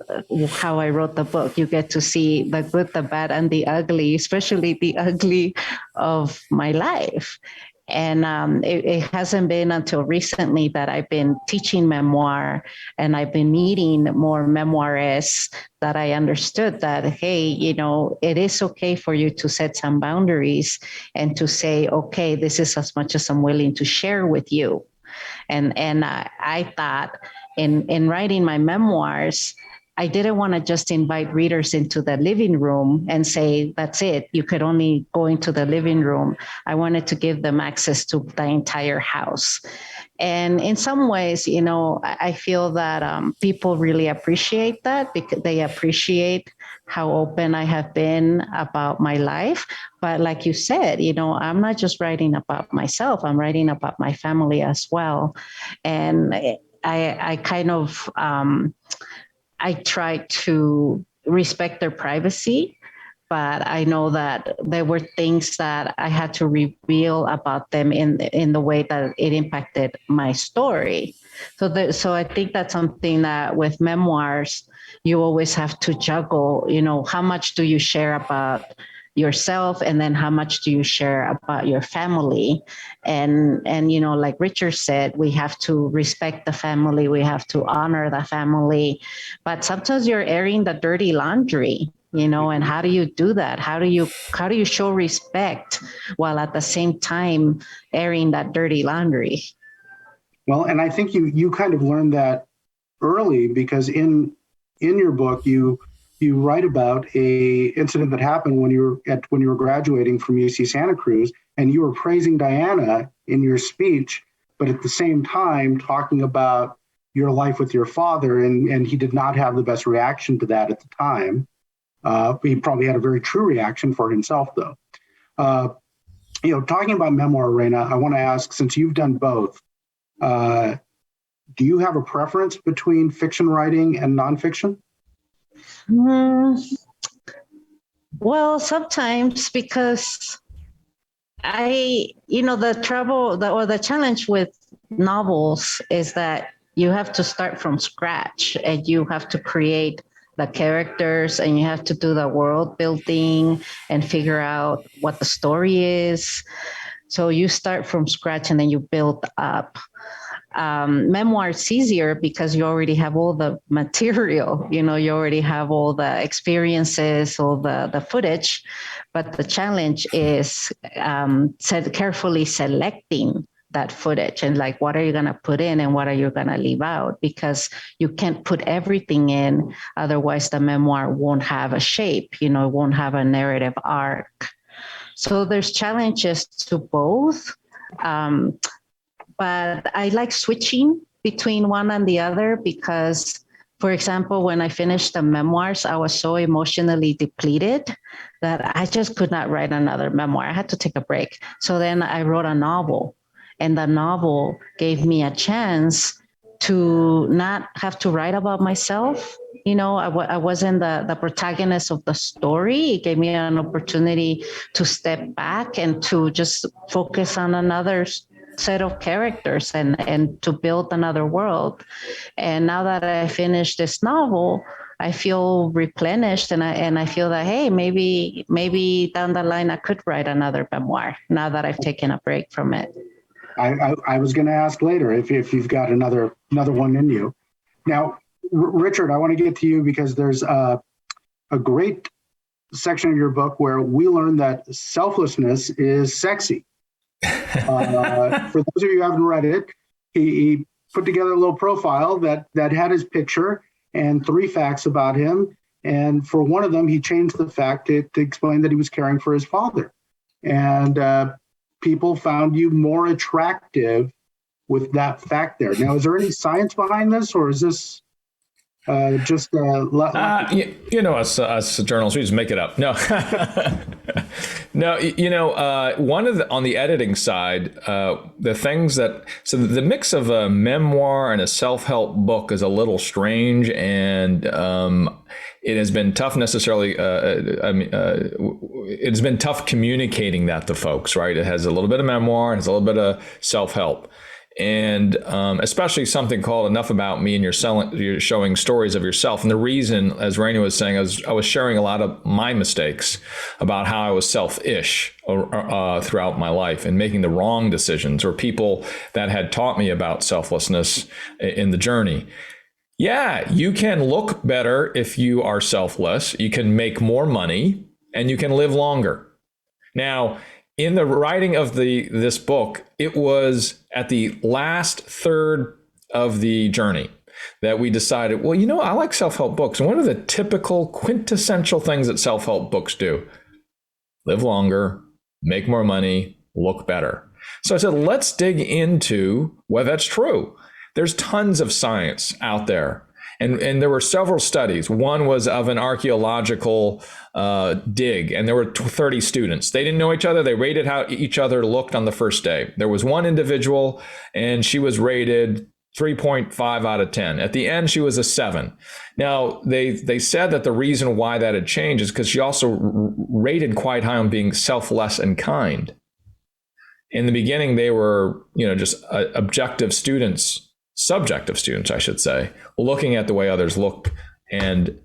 how I wrote the book. You get to see the good, the bad, and the ugly, especially the ugly of my life. And it hasn't been until recently that I've been teaching memoir, and I've been meeting more memoirists that I understood that, hey, it is okay for you to set some boundaries and to say, okay, this is as much as I'm willing to share with you. And I thought in writing my memoirs, I didn't want to just invite readers into the living room and say, that's it, you could only go into the living room. I wanted to give them access to the entire house. And in some ways, I feel that people really appreciate that, because they appreciate how open I have been about my life. But like you said, I'm not just writing about myself, I'm writing about my family as well. And I kind of, I try to respect their privacy, but I know that there were things that I had to reveal about them in the way that it impacted my story. So I think that's something that with memoirs, you always have to juggle, how much do you share about yourself, and then how much do you share about your family? And like Richard said, we have to respect the family, we have to honor the family, but sometimes you're airing the dirty laundry, and how do you do that? How do you show respect while at the same time airing that dirty laundry? Well, and I think you kind of learned that early, because in your book you write about a incident that happened when you were graduating from UC Santa Cruz, and you were praising Diana in your speech, but at the same time talking about your life with your father, and he did not have the best reaction to that at the time. He probably had a very true reaction for himself, though. Talking about memoir, Reina, I want to ask, since you've done both, do you have a preference between fiction writing and nonfiction? Well, sometimes, because the challenge with novels is that you have to start from scratch, and you have to create the characters, and you have to do the world building and figure out what the story is. So you start from scratch and then you build up. Memoir is easier because you already have all the material, you already have all the experiences, all the footage, but the challenge is carefully selecting that footage, and like, what are you going to put in and what are you going to leave out? Because you can't put everything in, otherwise the memoir won't have a shape, it won't have a narrative arc. So there's challenges to both. But I like switching between one and the other because, for example, when I finished the memoirs, I was so emotionally depleted that I just could not write another memoir. I had to take a break. So then I wrote a novel, and the novel gave me a chance to not have to write about myself. I wasn't the protagonist of the story. It gave me an opportunity to step back and to just focus on another set of characters and to build another world. And now that I finished this novel, I feel replenished, and I feel that, hey, maybe down the line I could write another memoir now that I've taken a break from it. I was going to ask later if you've got another one in you. Now, Richard, I want to get to you because there's a great section of your book where we learn that selflessness is sexy. For those of you who haven't read it, he put together a little profile that had his picture and 3 facts about him. And for one of them, he changed the fact to explain that he was caring for his father. And people found you more attractive with that fact there. Now, is there any science behind this, or is this just us journalists, we just make it up. No, no. One of on the editing side, the things so the mix of a memoir and a self-help book is a little strange, and it has been tough necessarily. It's been tough communicating that to folks. Right? It has a little bit of memoir, and it's a little bit of self-help. And especially something called Enough About Me, and you're showing stories of yourself. And the reason, as Raina was saying, I was sharing a lot of my mistakes about how I was selfish throughout my life and making the wrong decisions, or people that had taught me about selflessness in the journey. Yeah, you can look better if you are selfless. You can make more money, and you can live longer. Now, in the writing of this book, it was at the last third of the journey that we decided, well, I like self-help books. And what are the typical quintessential things that self-help books do? Live longer, make more money, look better. So I said, let's dig into whether that's true. There's tons of science out there. And there were several studies. One was of an archaeological dig, and there were 30 students. They didn't know each other. They rated how each other looked on the first day. There was one individual, and she was rated 3.5 out of 10. At the end, she was a 7. Now, they said that the reason why that had changed is because she also rated quite high on being selfless and kind. In the beginning, they were, just subjective students, I should say, looking at the way others look. And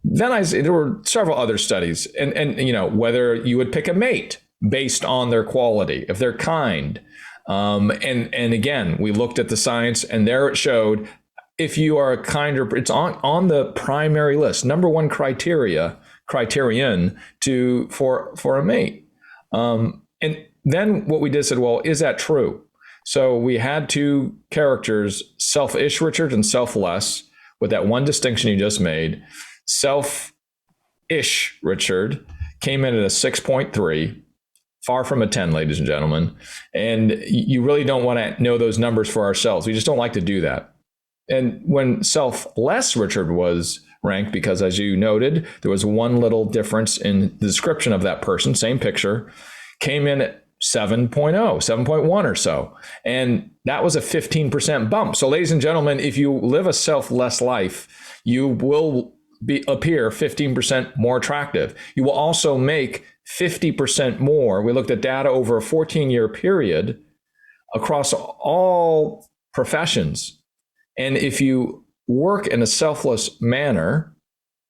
then there were several other studies, and whether you would pick a mate based on their quality, if they're kind. And again, we looked at the science, and there it showed if you are a kinder, it's on the primary list, number one criterion for a mate. And then what we did said, well, is that true? So we had 2 characters, selfish Richard and selfless, with that one distinction you just made. Selfish Richard came in at a 6.3, far from a 10, ladies and gentlemen. And you really don't want to know those numbers for ourselves. We just don't like to do that. And when selfless Richard was ranked, because as you noted, there was one little difference in the description of that person, same picture, came in at 7.0, 7.1 or so. And that was a 15% bump. So ladies and gentlemen, if you live a selfless life, you will appear 15% more attractive. You will also make 50% more. We looked at data over a 14-year period across all professions. And if you work in a selfless manner,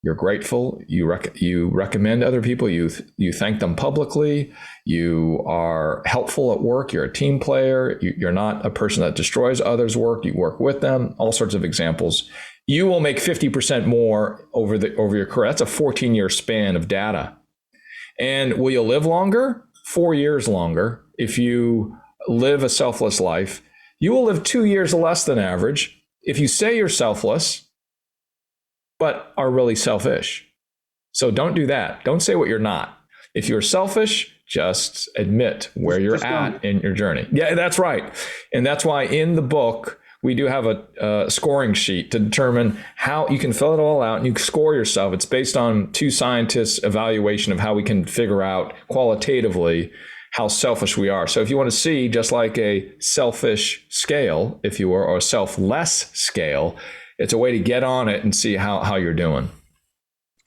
you're grateful, you recommend other people, you thank them publicly, you are helpful at work, you're a team player, you're not a person that destroys others' work, you work with them, all sorts of examples. You will make 50% more over your career. That's a 14-year span of data. And will you live longer? 4 years longer. If you live a selfless life, you will live 2 years less than average. If you say you're selfless, but are really selfish. So don't do that. Don't say what you're not. If you're selfish, just admit where you're at in your journey. Yeah, that's right. And that's why in the book, we do have a scoring sheet to determine how you can fill it all out and you score yourself. It's based on 2 scientists' evaluation of how we can figure out qualitatively how selfish we are. So if you want to see just like a selfish scale, if you were, or a selfless scale, it's a way to get on it and see how you're doing.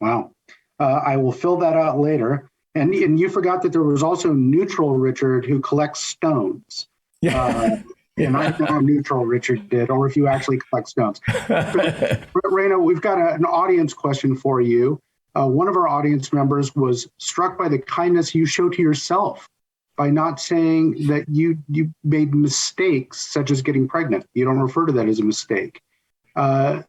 Wow. I will fill that out later. And you forgot that there was also neutral Richard who collects stones. Yeah. And I know how neutral Richard did, or if you actually collect stones. Raina, we've got an audience question for you. One of our audience members was struck by the kindness you show to yourself by not saying that you made mistakes, such as getting pregnant. You don't refer to that as a mistake.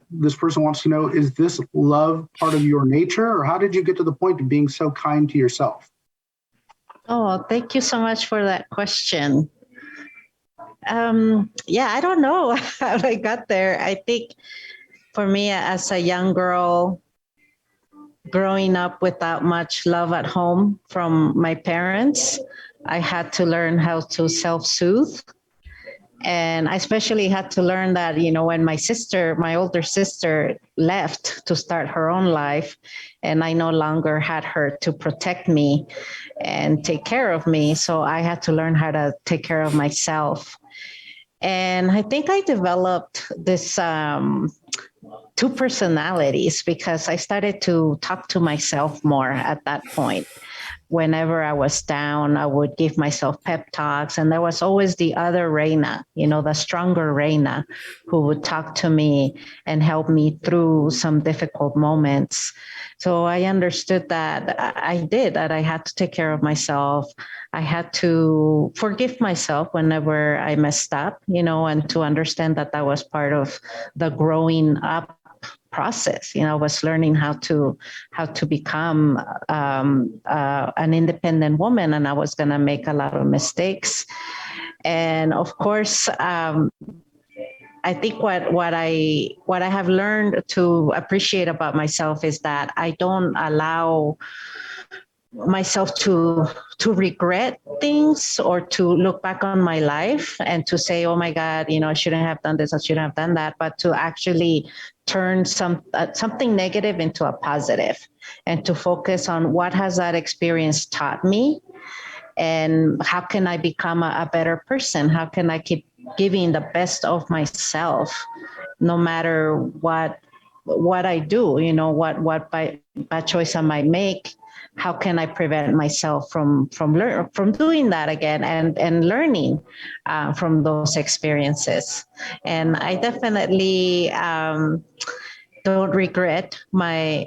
This person wants to know, is this love part of your nature, or how did you get to the point of being so kind to yourself? Oh, thank you so much for that question. Yeah, I don't know how I got there. I think for me, as a young girl, growing up without much love at home from my parents, I had to learn how to self-soothe. And I especially had to learn that, you know, when my older sister left to start her own life, and I no longer had her to protect me and take care of me. So I had to learn how to take care of myself. And I think I developed this two personalities because I started to talk to myself more at that point. Whenever I was down, I would give myself pep talks. And there was always the other Raina, you know, the stronger Raina, who would talk to me and help me through some difficult moments. So I understood that that I had to take care of myself. I had to forgive myself whenever I messed up, you know, and to understand that that was part of the growing up process. You know, I was learning how to become an independent woman, and I was going to make a lot of mistakes. And of course, I think what I have learned to appreciate about myself is that I don't allow myself to regret things or to look back on my life and to say, oh my God, you know, I shouldn't have done this, I shouldn't have done that, but to actually turn something negative into a positive and to focus on what has that experience taught me and how can I become a better person? How can I keep giving the best of myself no matter what I do, you know, what bad choice I might make? How can I prevent myself from doing that again and learning from those experiences? And I definitely don't regret my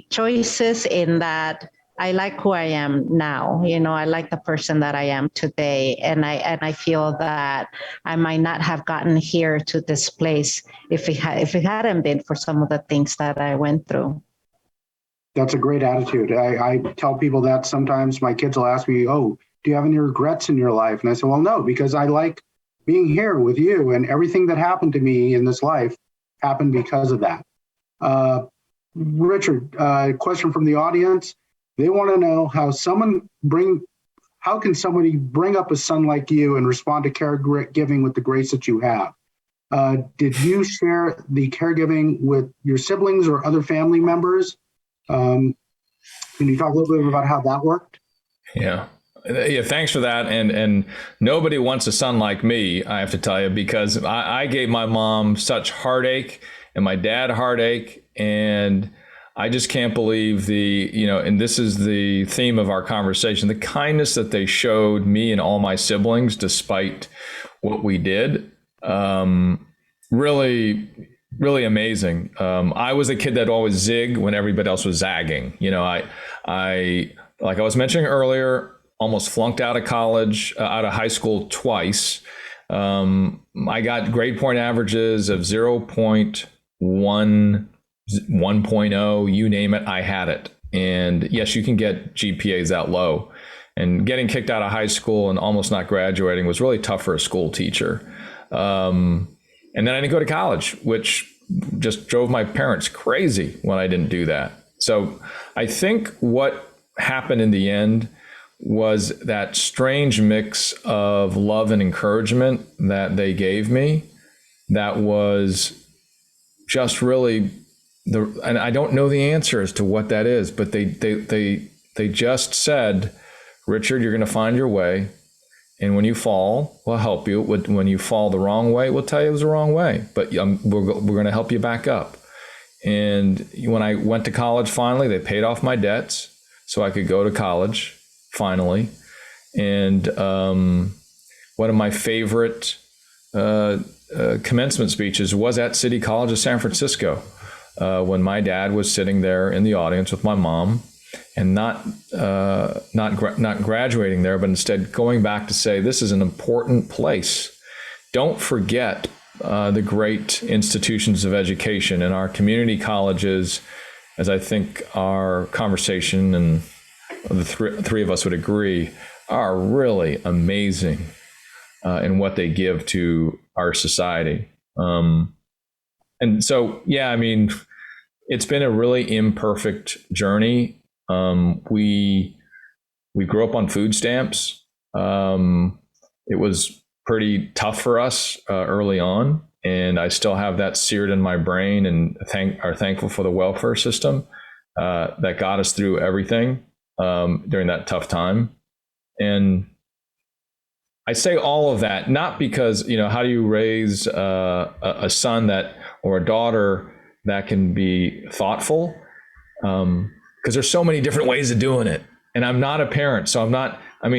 choices in that I like who I am now. You know, I like the person that I am today, and I feel that I might not have gotten here to this place if it hadn't been for some of the things that I went through. That's a great attitude. I tell people that sometimes. My kids will ask me, oh, do you have any regrets in your life? And I say, well, no, because I like being here with you, and everything that happened to me in this life happened because of that. Richard, question from the audience. They want to know how can somebody bring up a son like you and respond to caregiving with the grace that you have? Did you share the caregiving with your siblings or other family members? Can you talk a little bit about how that worked? Yeah, thanks for that. And nobody wants a son like me, I have to tell you, because I gave my mom such heartache and my dad heartache, and I just can't believe and this is the theme of our conversation, the kindness that they showed me and all my siblings despite what we did. Really amazing. I was a kid that always zigged when everybody else was zagging. You know, I like I was mentioning earlier, almost flunked out of college, out of high school twice. I got grade point averages of 0.1, 1.0, you name it, I had it. And yes, you can get GPAs that low. And getting kicked out of high school and almost not graduating was really tough for a school teacher. And then I didn't go to college, which just drove my parents crazy when I didn't do that. So I think what happened in the end was that strange mix of love and encouragement that they gave me that was just really and I don't know the answer as to what that is, but they just said, Richard, you're going to find your way. And when you fall, we'll help you. When you fall the wrong way, we'll tell you it was the wrong way, but we're going to help you back up. And when I went to college, finally, they paid off my debts so I could go to college finally. And one of my favorite commencement speeches was at City College of San Francisco, when my dad was sitting there in the audience with my mom, and not graduating there, but instead going back to say, this is an important place. Don't forget the great institutions of education, and our community colleges, as I think our conversation and the three of us would agree, are really amazing in what they give to our society. And so, yeah, I mean, it's been a really imperfect journey. We grew up on food stamps. It was pretty tough for us early on, and I still have that seared in my brain, and are thankful for the welfare system that got us through everything during that tough time. And I say all of that not because, how do you raise a son or a daughter that can be thoughtful? Because there's so many different ways of doing it. And I'm not a parent, so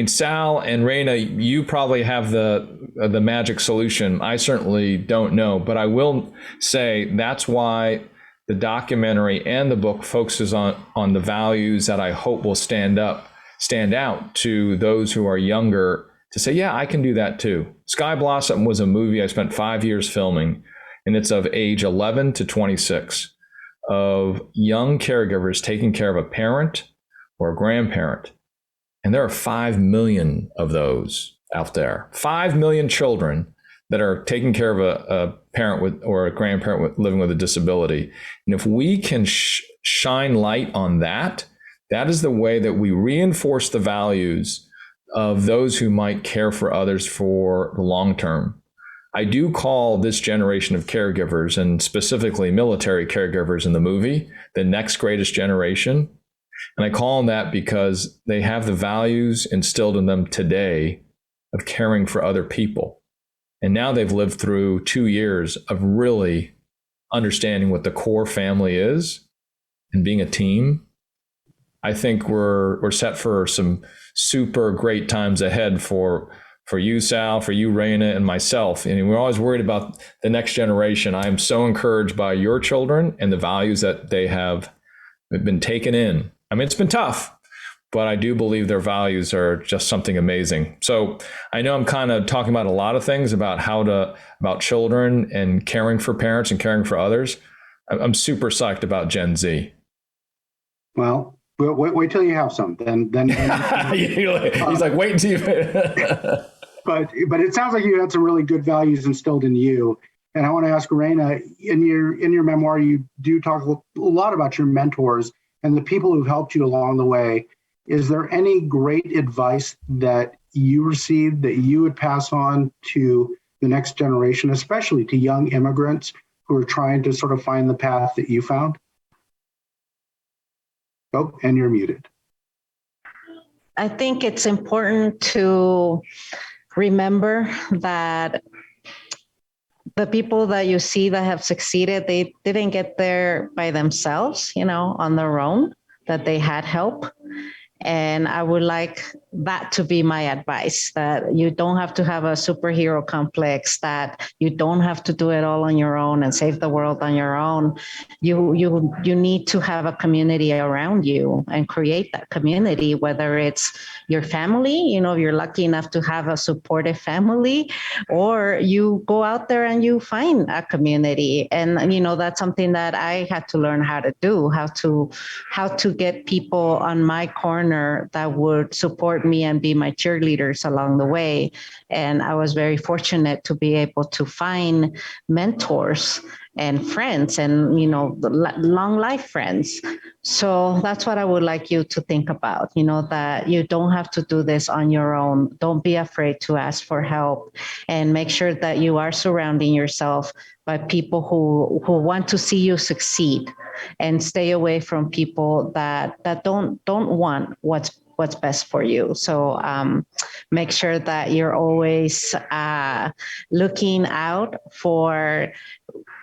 Sal and Reina, you probably have the magic solution. I certainly don't know, but I will say that's why the documentary and the book focuses on the values that I hope will stand out to those who are younger, to say, yeah, I can do that too. Sky Blossom was a movie I spent 5 years filming, and it's of age 11 to 26, of young caregivers taking care of a parent or a grandparent. And there are 5 million of those out there. 5 million children that are taking care of a parent or a grandparent living with a disability. And if we can shine light on that, that is the way that we reinforce the values of those who might care for others for the long term. I do call this generation of caregivers, and specifically military caregivers in the movie, the next greatest generation. And I call them that because they have the values instilled in them today of caring for other people. And now they've lived through 2 years of really understanding what the core family is and being a team. I think we're set for some super great times ahead for you, Sal, for you, Reina, and myself. And we're always worried about the next generation. I am so encouraged by your children and the values that they have been taken in. It's been tough, but I do believe their values are just something amazing. So I know I'm kind of talking about a lot of things about about children and caring for parents and caring for others. I'm super psyched about Gen Z. Well, wait till you have some. Then he's like, wait until you. But it sounds like you had some really good values instilled in you. And I want to ask Reina, in your memoir, you do talk a lot about your mentors and the people who've helped you along the way. Is there any great advice that you received that you would pass on to the next generation, especially to young immigrants who are trying to sort of find the path that you found? Oh, and you're muted. I think it's important to remember that the people that you see that have succeeded, they didn't get there by themselves, on their own, that they had help. And I would like that to be my advice, that you don't have to have a superhero complex, that you don't have to do it all on your own and save the world on your own. You need to have a community around you and create that community, whether it's your family, if you're lucky enough to have a supportive family, or you go out there and you find a community. And, that's something that I had to learn how to do, how to get people on my corner that would support me and be my cheerleaders along the way. And I was very fortunate to be able to find mentors and friends and, long life friends. So that's what I would like you to think about, that you don't have to do this on your own. Don't be afraid to ask for help, and make sure that you are surrounding yourself by people who want to see you succeed, and stay away from people that don't want what's best for you. So make sure that you're always looking out for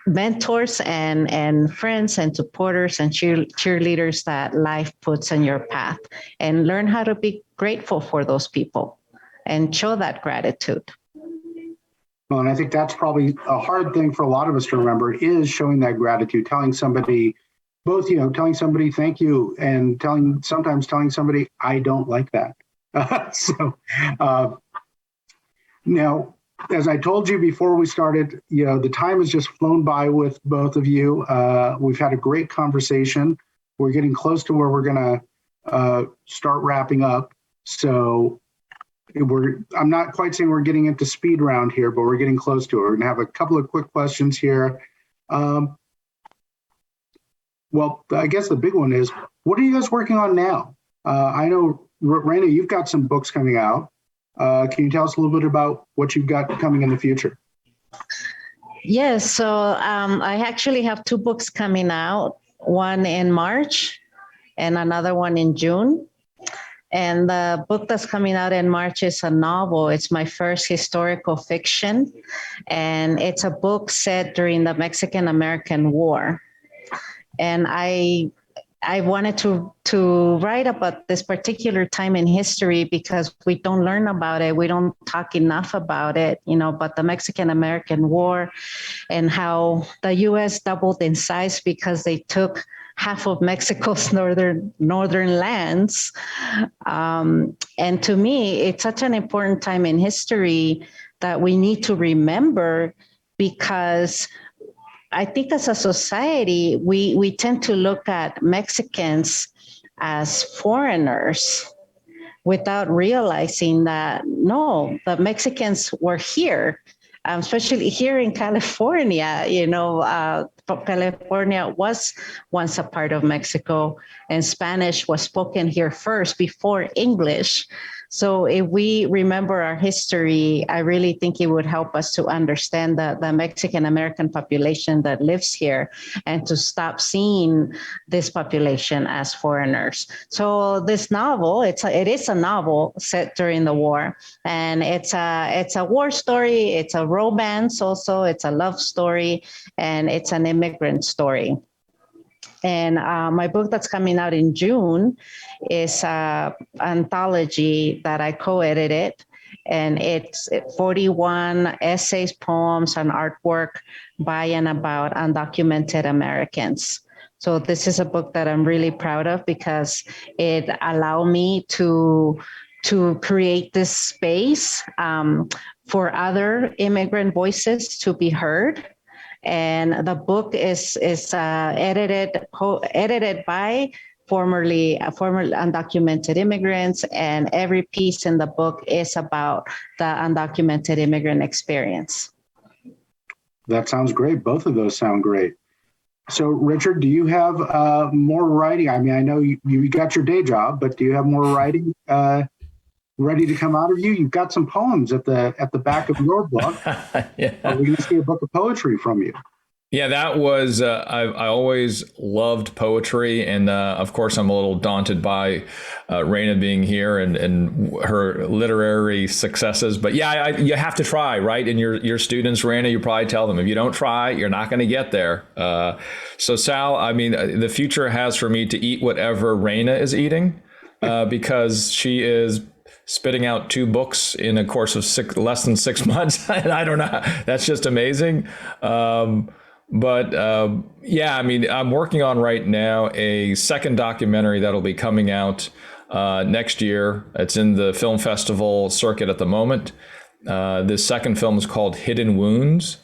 mentors and friends and supporters and cheerleaders that life puts in your path, and learn how to be grateful for those people and show that gratitude. Well, and I think that's probably a hard thing for a lot of us to remember is showing that gratitude, telling somebody, both, telling somebody thank you and sometimes telling somebody, I don't like that. Now, as I told you before we started, the time has just flown by with both of you. We've had a great conversation. We're getting close to where we're going to start wrapping up. So I'm not quite saying we're getting into speed round here, but we're getting close to it. We're going to have a couple of quick questions here. Well, I guess the big one is, what are you guys working on now? I know, Raina, you've got some books coming out. Can you tell us a little bit about what you've got coming in the future? Yes, so I actually have 2 books coming out, one in March and another one in June. And the book that's coming out in March is a novel. It's my first historical fiction, and it's a book set during the Mexican-American War. And I wanted to write about this particular time in history because we don't learn about it. We don't talk enough about it, but the Mexican-American War and how the U.S. doubled in size because they took half of Mexico's northern lands. And to me, it's such an important time in history that we need to remember, because I think as a society, we tend to look at Mexicans as foreigners without realizing that, no, the Mexicans were here, especially here in California. California was once a part of Mexico, and Spanish was spoken here first before English. So if we remember our history, I really think it would help us to understand the Mexican-American population that lives here and to stop seeing this population as foreigners. So this novel, it is a novel set during the war, and it's a war story, it's a romance also, it's a love story, and it's an immigrant story. And my book that's coming out in June is an anthology that I co-edited, and it's 41 essays, poems, and artwork by and about undocumented Americans. So this is a book that I'm really proud of because it allowed me to create this space for other immigrant voices to be heard. And the book is edited by former undocumented immigrants, and every piece in the book is about the undocumented immigrant experience. That sounds great. Both of those sound great. So, Richard, do you have more writing? I mean, I know you got your day job, but do you have more writing ready to come out of you? You've got some poems at the back of your book. Yeah. Are we going to see a book of poetry from you? Yeah, that was, I always loved poetry. And of course, I'm a little daunted by Raina being here and her literary successes. But yeah, you have to try, right? And your students, Raina, you probably tell them, if you don't try, you're not going to get there. So Sal, I mean, the future has for me to eat whatever Raina is eating because she is spitting out 2 books in a course of less than 6 months. And I don't know. That's just amazing. But yeah, I mean, I'm working on right now a second documentary that'll be coming out next year. It's in the film festival circuit at the moment. This second film is called Hidden Wounds,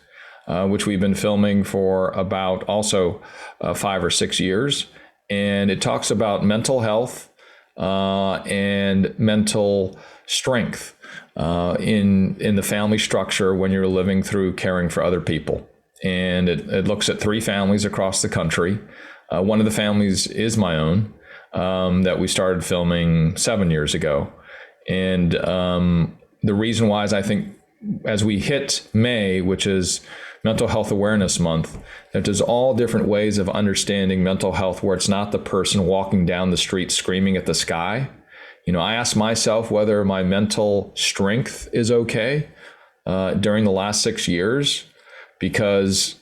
which we've been filming for about also 5 or 6 years. And it talks about mental health and mental strength in the family structure when you're living through caring for other people. And it looks at 3 families across the country. One of the families is my own, that we started filming 7 years ago. And the reason why is I think as we hit May, which is Mental Health Awareness Month, that there's all different ways of understanding mental health where it's not the person walking down the street screaming at the sky. I ask myself whether my mental strength is okay during the last 6 years, because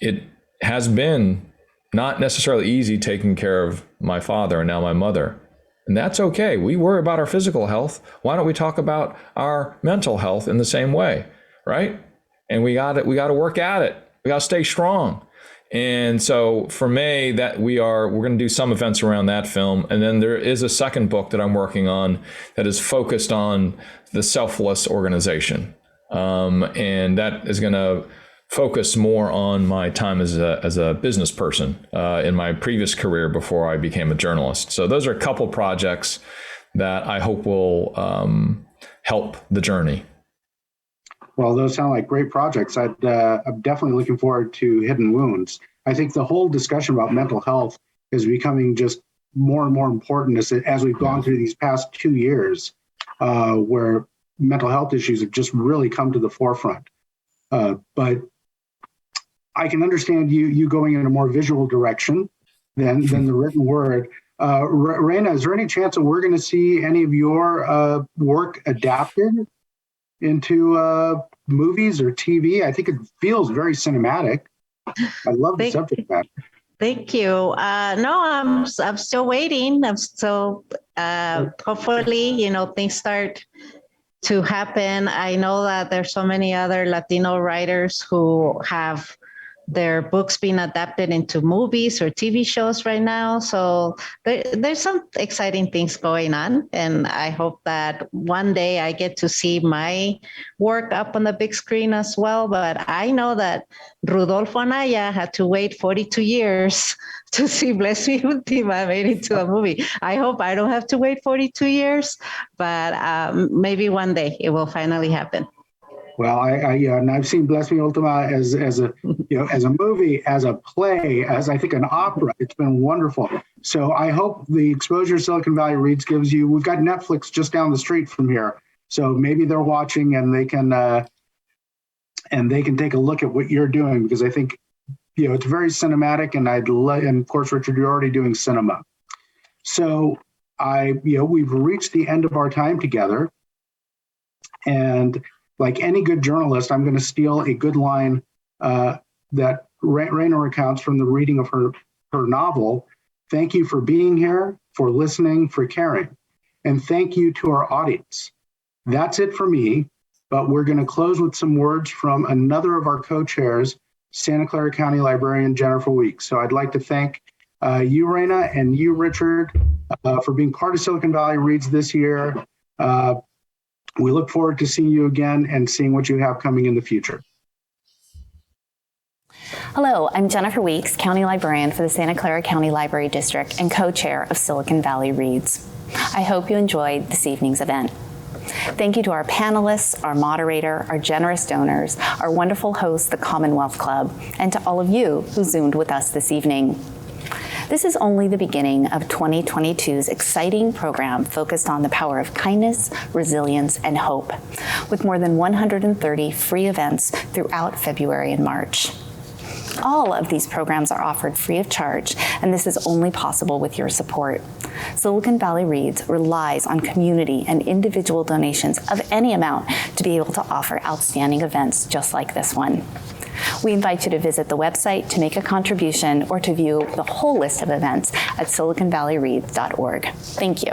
it has been not necessarily easy taking care of my father and now my mother. And that's okay. We worry about our physical health. Why don't we talk about our mental health in the same way, right? and we got to work at it. We got to stay strong. And so for me, that we're going to do some events around that film. And then there is a second book that I'm working on that is focused on the selfless organization. And that is going to focus more on my time as a business person in my previous career before I became a journalist. So those are a couple projects that I hope will help the journey. Well, those sound like great projects. I'm definitely looking forward to Hidden Wounds. I think the whole discussion about mental health is becoming just more and more important as we've gone through these past 2 years, where mental health issues have just really come to the forefront. But I can understand you going in a more visual direction than the written word. Raina, is there any chance that we're going to see any of your work adapted into movies or TV? I think it feels very cinematic. I love the subject matter. Thank you. No, I'm still waiting. I'm still hopefully, things start to happen. I know that there's so many other Latino writers who have their books being adapted into movies or TV shows right now. So there's some exciting things going on. And I hope that one day I get to see my work up on the big screen as well. But I know that Rudolfo Anaya had to wait 42 years to see Bless Me Ultima made into a movie. I hope I don't have to wait 42 years, but maybe one day it will finally happen. Well, and I've seen Bless Me Ultima as a movie, as a play, as I think an opera. It's been wonderful. So I hope the exposure Silicon Valley Reads gives you. We've got Netflix just down the street from here, so maybe they're watching and they can take a look at what you're doing, because I think it's very cinematic, and and of course, Richard, you're already doing cinema. So we've reached the end of our time together, and like any good journalist, I'm going to steal a good line that Raina recounts from the reading of her novel. Thank you for being here, for listening, for caring. And thank you to our audience. That's it for me, but we're going to close with some words from another of our co-chairs, Santa Clara County Librarian Jennifer Weeks. So I'd like to thank you, Raina, and you, Richard, for being part of Silicon Valley Reads this year. We look forward to seeing you again and seeing what you have coming in the future. Hello, I'm Jennifer Weeks, County Librarian for the Santa Clara County Library District and co-chair of Silicon Valley Reads. I hope you enjoyed this evening's event. Thank you to our panelists, our moderator, our generous donors, our wonderful host, the Commonwealth Club, and to all of you who Zoomed with us this evening. This is only the beginning of 2022's exciting program focused on the power of kindness, resilience, and hope, with more than 130 free events throughout February and March. All of these programs are offered free of charge, and this is only possible with your support. Silicon Valley Reads relies on community and individual donations of any amount to be able to offer outstanding events just like this one. We invite you to visit the website to make a contribution or to view the whole list of events at siliconvalleyreads.org. Thank you.